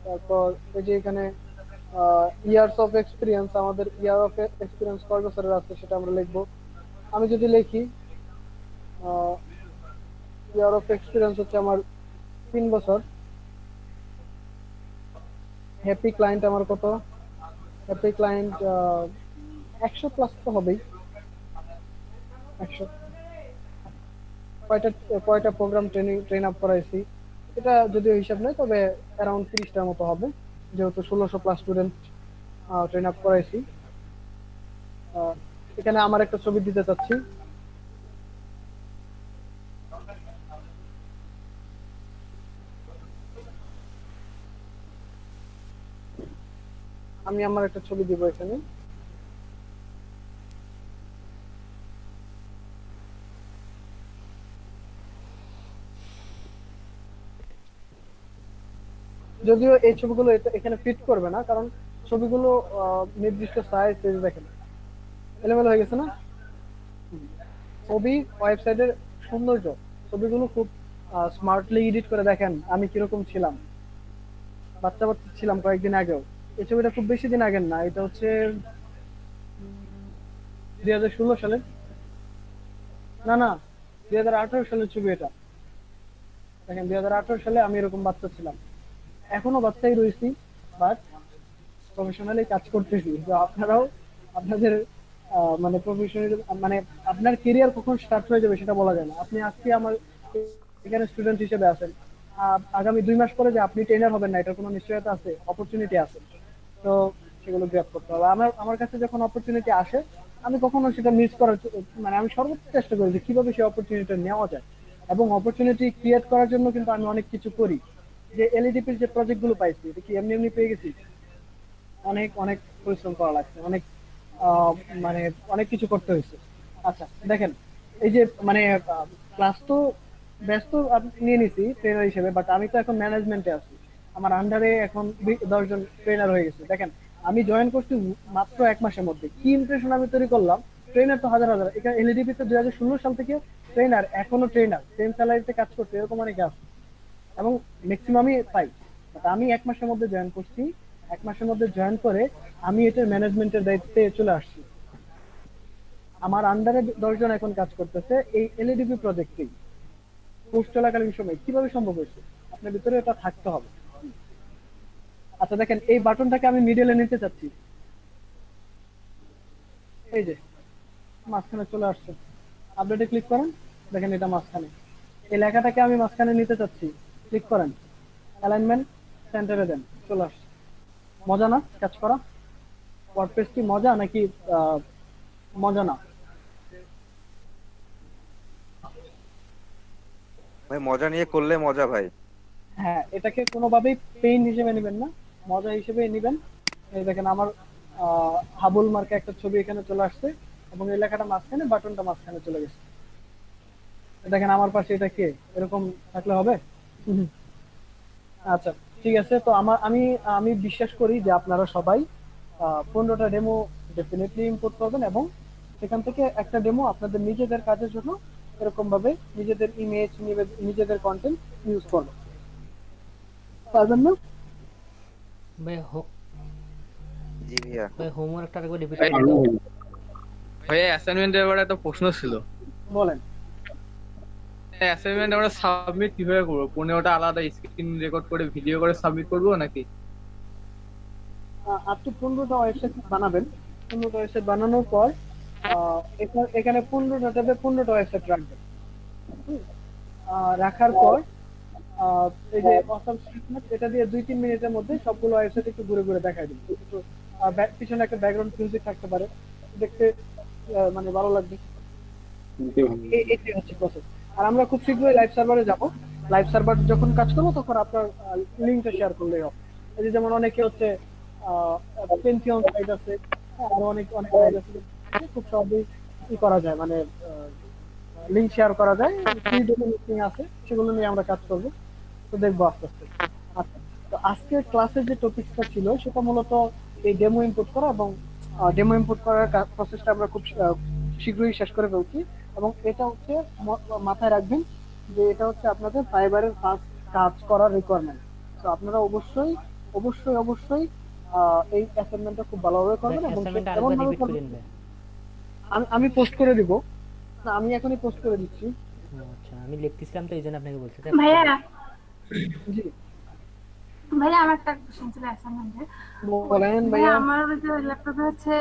তারপর এই যে এখানে ইয়ার্স অফ এক্সপিরিয়েন্স, আমাদের ইয়ার অফ এক্সপিরিয়েন্স কয় বছরের আছে সেটা আমরা লিখবো। আমি যদি লিখি ইয়ার অফ এক্সপিরিয়েন্স হচ্ছে আমার 3 বছর। হ্যাপি ক্লায়েন্ট আমার কত, হ্যাপি ক্লায়েন্ট 100+ তো হবেই, 100। কয়টা কয়টা প্রোগ্রাম ট্রেন আপ করাইছি, এটা যদিও হিসাব নেই, তবে অ্যারাউন্ড 30টার মতো হবে, যেহেতু 1600+ স্টুডেন্ট ট্রেন আপ করাইছি। এখানে আমার একটা ছবি দিতে চাচ্ছি, আমি আমার একটা ছবি দিব এখানে। যদিও এই ছবিগুলো এখানে ফিট করবে না, কারণ ছবিগুলো নির্দিষ্ট সাইজ দেখেন এলোমেলো হয়ে গেছে না। ছবি ওয়েবসাইটের সৌন্দর্য, ছবিগুলো খুব স্মার্টলি এডিট করে, দেখেন আমি কিরকম ছিলাম, বাচ্চা বাচ্চা ছিলাম কয়েকদিন আগেও। এই ছবিটা খুব বেশি দিন আগের না, এটা হচ্ছে 2016 সালের, না না 2018 সালের ছবি এটা। দেখেন 2018 সালে আমি এরকম বাচ্চা ছিলাম, এখনো বাচ্চাই রয়েছি, বাট প্রফেশনালি কাজ করতেছি। তো আপনারাও আপনাদের মানে প্রফেশনাল, মানে আপনার কেরিয়ার কখন স্টার্ট হয়ে যাবে সেটা বলা যায় না। আপনি আজকে আমার এখানে স্টুডেন্ট হিসেবে আছেন, আগামী 2 মাস পরে যে আপনি ট্রেনার হবেন না, এটার কোনো নিশ্চয়তা আছে, অপরচুনিটি আছে। তো সেগুলো গ্র্যাব করতে হবে। আমার কাছে যখন অপরচুনিটি আসে, আমি কখনো সেটা মিস করার মানে আমি সর্বোচ্চ চেষ্টা করি যে কিভাবে সেই অপরচুনিটিটা নেওয়া যায়, এবং অপরচুনিটি ক্রিয়েট করার জন্য কিন্তু আমি অনেক কিছু করি। যে এলইডিপির যে প্রজেক্ট গুলো পাইছি, এটা কি এমনি এমনি পেয়ে গেছি, অনেক অনেক পরিশ্রম করা লাগছে, অনেক মানে অনেক কিছু করতে হয়েছে। আচ্ছা দেখেন, এই যে মানে ক্লাস তো ব্যস্ত আমি নিয়ে নিছি ট্রেনার হিসেবে, বাট আমি তো এখন ম্যানেজমেন্টে আছি, আমার আন্ডারে এখন 10 জন ট্রেনার হয়ে গেছে। দেখেন আমি জয়েন করছি মাত্র 1 মাসের মধ্যে, কি ইমপ্রেশন আমি তৈরি করলাম। ট্রেনার তো হাজার হাজার, এখানে এলইডিপি তে 2016 সাল থেকে ট্রেনার, এখনো ট্রেনার সেম স্যালারিতে কাজ করছে, এরকম অনেকে আছে, এবং ম্যাক্সিমামই পাই। But আমি 1 মাসের মধ্যে জয়েন করছি, 1 মাসের মধ্যে জয়েন করে আমি এটার ম্যানেজমেন্টের দায়িত্বে চলে আসছি। আমার আন্ডারে 10 জন এখন কাজ করতেছে এই এলইডিপি প্রজেক্টেই। কোর্স চলাকালীন সময় কিভাবে সম্ভব হয়েছে, আপনার ভিতরে এটা থাকতে হবে। আচ্ছা দেখেন, এই বাটনটাকে আমি মিডলে নিতে চাচ্ছি, এই যে মাঝখানে চলে আসছে। আপডেটে ক্লিক করেন, দেখেন এটা মাঝখানে। এই লেখাটাকে আমি মাঝখানে নিতে চাচ্ছি, ক্লিক করেন, অ্যালাইনমেন্ট সেন্টারে দেন, চলে আসছে। মজা না কাজ করা? ওয়ার্ডপ্রেস কি মজা নাকি মজা না? ভাই মজা নিয়ে করলে মজা ভাই। হ্যাঁ, এটাকে কোনোভাবেই পেইন হিসেবে নেবেন না, মজা হিসেবে নেবেন। এই দেখেন আমার হাবুল মার্কে একটা ছবি এখানে চলে আসছে এবং এই লেখাটা মাঝখানে, বাটনটা মাঝখানে চলে গেছে। দেখেন আমার পাশে এটা কে, এরকম থাকলে হবে? হুম। আচ্ছা, ঠিক আছে। তো আমি আমি বিশ্বাস করি যে আপনারা সবাই 15টা ডেমো ডেফিনেটলি ইম্পোর্ট করবেন এবং সেখান থেকে একটা ডেমো আপনাদের নিজেদের কাজের জন্য এরকম ভাবে নিজেদের ইমেজ, নিজেদের কন্টেন্ট ইউজ করবেন। পারবেন না? ভাই জি ভাইয়া। ভাই হোমওয়ার্কটা আরেকবার রিপিট ভাই, করে দাও। ভাইয়া অ্যাসাইনমেন্টের ব্যাপারে একটা প্রশ্ন ছিল। বলেন। অ্যাসাইনমেন্ট আমরা সাবমিট কিভাবে করবো? 15টা আলাদা স্ক্রিন রেকর্ড করে ভিডিও করে সাবমিট করবো নাকি? আপনি 15টা ওয়েবসাইট বানাবেন। 15টা ওয়েবসাইট বানানোর পর এখানে 15টা ট্যাবে 15টা ওয়েবসাইট রাখবেন। হুম। রাখার পর এই যে অসাম স্ট্রিটম্যাপ, এটা দিয়ে 2-3 মিনিটের মধ্যে সবগুলো ওয়েবসাইট একটু ঘুরে ঘুরে দেখাই দিন। একটু পিছনে একটা ব্যাকগ্রাউন্ড মিউজিক থাকতে পারে, দেখতে মানে ভালো লাগবে। এটাই হচ্ছে প্রসেস। আর আমরা খুব শীঘ্রই লাইভ সার্ভারে যাব। লাইভ সার্ভার যখন কাজ করবো তখন আপনার লিঙ্কটা শেয়ার করলেই হবে। এই যে যেমন অনেকে হচ্ছে পেন্টিয়ন সাইট আছে, আরো অনেক অনেক সাইট আছে, খুব সহজেই ই করা যায়, মানে লিঙ্ক শেয়ার করা যায়। ফ্রি ডোমেইন লিস্টিং আছে, সেগুলো নিয়ে আমরা কাজ করব। তো দেখবো আস্তে আস্তে। আচ্ছা, তো আজকের ক্লাসের যে টপিকসটা ছিল সেটা মূলত এই ডেমো ইনপুট করা, এবং ডেমো ইনপুট করার প্রসেসটা আমরা খুব শীঘ্রই শেষ করে ফেলছি। এবং এটা হচ্ছে মাথায় রাখবেন যে এটা হচ্ছে আপনাদের ফাইবারের ফার্স্ট কাজ করার রিকোয়ারমেন্ট। তো আপনারা অবশ্যই অবশ্যই অবশ্যই এই অ্যাসাইনমেন্টটা খুব ভালোভাবে করবেন এবং অ্যাসাইনমেন্ট এমন আরেকবার ভাবে রিপিট করবেন। করেন ভাই। আমি পোস্ট করে দিব। না, আমি এখনই পোস্ট করে দিচ্ছি। আচ্ছা, আমি লিখতেছিলাম তো এইজন্য আপনাকে বলছি। ভাইয়া জি, ভাইয়া আমার একটা কোশ্চেন ছিল অ্যাসাইনমেন্টের। বলেন ভাইয়া ভাইয়া। আমার ওই যে ল্যাপটপে হচ্ছে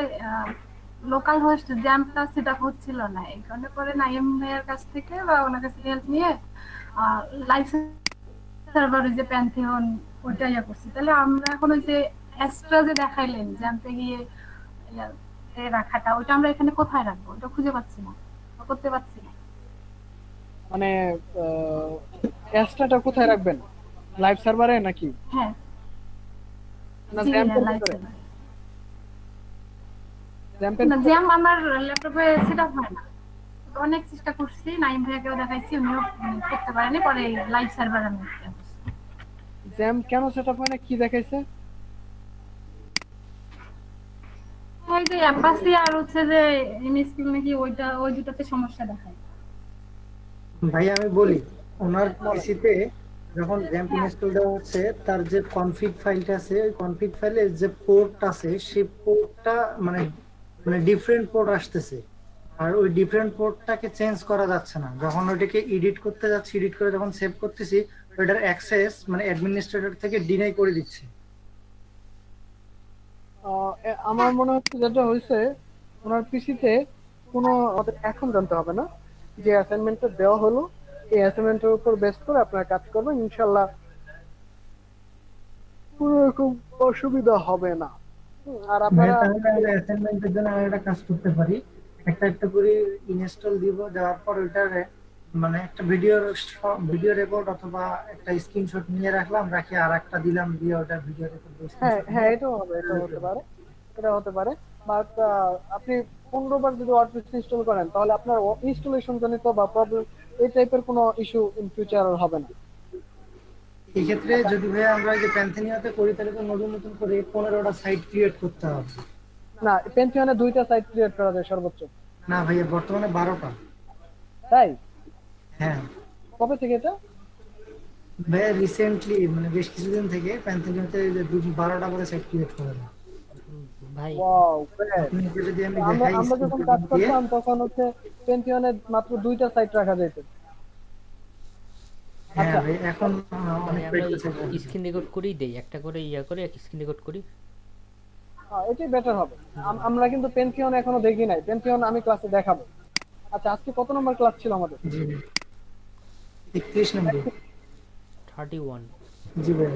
লোকাল হোস্ট জ্যাম্পটা সেট আপ হচ্ছিল না, এই কারণে পরে নাইম ভাইয়ের কাছ থেকে বা ওনার কাছ থেকে হেল্প নিয়ে লাইভ সার্ভারে যে প্যান্থিয়ন ওইটা ইয়ে করছি। তাহলে আমরা এখন ওই যে এক্সট্রা যে দেখাইলেন জ্যাম্পে গিয়ে রাখাটা, ওইটা আমরা এখানে কোথায় রাখবো? ওটা খুঁজে পাচ্ছি না বা করতে পারছি না। মানে অ্যাস্ট্রাটা কোথায় রাখবেন? লাইভ সার্ভারে নাকি হ্যাঁ, না জি ভাইয়া জ্যাম্পের লাইভ ভিতরে? সার্ভার। জ্যাম্পের না, ভিতরে? জ্যাম আমার ল্যাপটপে সেট আপ হয় না। অনেক চেষ্টা করছি, নাইম ভাইয়াকেও দেখাইছি, উনিও করতে পারেনি। পরে লাইভ সার্ভার আমি করছি। জ্যাম কেন সেটআপ হয় না, কি দেখাইছে? ওই যে অ্যাপাসি আর হচ্ছে যে এমএসকিউ নাকি ওইটা, ওই দুটাতে সমস্যা দেখায়। ভাই আমি বলি, ওনার বলেন। পিসিতে যখন র্যাম্প ইনস্টল দেওয়া হচ্ছে, তার যে কনফিগ ফাইলটা আছে, ওই কনফিগ ফাইলে যে পোর্ট আছে সেই পোর্টটা মানে মানে ডিফারেন্ট পোর্ট আসতেছে। আর ওই ডিফারেন্ট পোর্টটাকে চেঞ্জ করা যাচ্ছে না। যখন ওইটাকে এডিট করতে যাচ্ছি, এডিট করে যখন সেভ করতেছি, ওইটার অ্যাক্সেস মানে অ্যাডমিনিস্ট্রেটর থেকে ডিনাই করে দিচ্ছে। আমার মনে হচ্ছে যেটা হয়েছে, ওনার পিসিতে কোনো, আমাদের এখন জানতে হবে না, যে অ্যাসাইনমেন্টটা দেওয়া হলো এই অ্যাসাইনমেন্টের উপর বেস করে আপনারা কাজ করবেন, ইনশাল্লাহ কোনো রকম অসুবিধা হবে না। আর ভাই আপনারা তাহলে আমরা অ্যাসাইনমেন্টের জন্য আমরা একটা কাজ করতে পারি, একটা একটা করে ইনস্টল দিব, দেওয়ার পর ওইটার মানে একটা ভিডিও রেকর্ড অথবা একটা স্ক্রিনশট নিয়ে রাখলাম, রাখি আর একটা দিলাম, দিয়ে ওটা ভিডিও রেকর্ড হ্যাঁ স্ক্রিনশট হ্যাঁ, এটাও হবে, এটা হতে পারে, এটা হতে পারে। বাট আপনি 15 বার যদি ওয়ার্ডপ্রেস ইনস্টল করেন তাহলে আপনার ইনস্টলেশন জনিত বা প্রবলেম এই টাইপের কোনো ইস্যু ইন ফিউচার হবে না। এই ক্ষেত্রে যদি ভাই আমরা যে প্যান্থেনিয়াতে করি, তাহলে তো নতুন নতুন করে 15টা সাইট ক্রিয়েট করতে হবে। না, পেন্টিয়নে 2টা সাইট ক্রিয়েট করা যায় সর্বোচ্চ। না ভাইয়া, বর্তমানে 12টা। তাই? হ্যাঁ কবে থেকে এটা? ভাইয়া রিসেন্টলি মানে বেশ কিছুদিন থেকে প্যান্থেনিয়াতে 12টা করে সাইট ক্রিয়েট করা যায়। ভাই ওয়াও, আপনাকে যদি আমি আমরা দেখাই আমরা যখন কাজ দিয়ে, করতাম তখন হচ্ছে পেন্টিয়নে মাত্র 2টা সাইট রাখা যেত। হ্যাঁ আচ্ছা, ভাই এখন ভাই অনেক আমরা বেড়েছে। স্ক্রিন রেকর্ড করেই দেই, একটা করে ইয়া করে স্ক্রিন রেকর্ড করি। এটাই বেটার হবে। আমরা কিন্তু পেন্থিয়ন এখনো দেখি নাই, পেন্থিয়ন আমি ক্লাসে দেখাবো। আচ্ছা, আজকে কত নম্বর ক্লাস ছিল আমাদের? জি 31 নম্বর। 31। জি ভাই।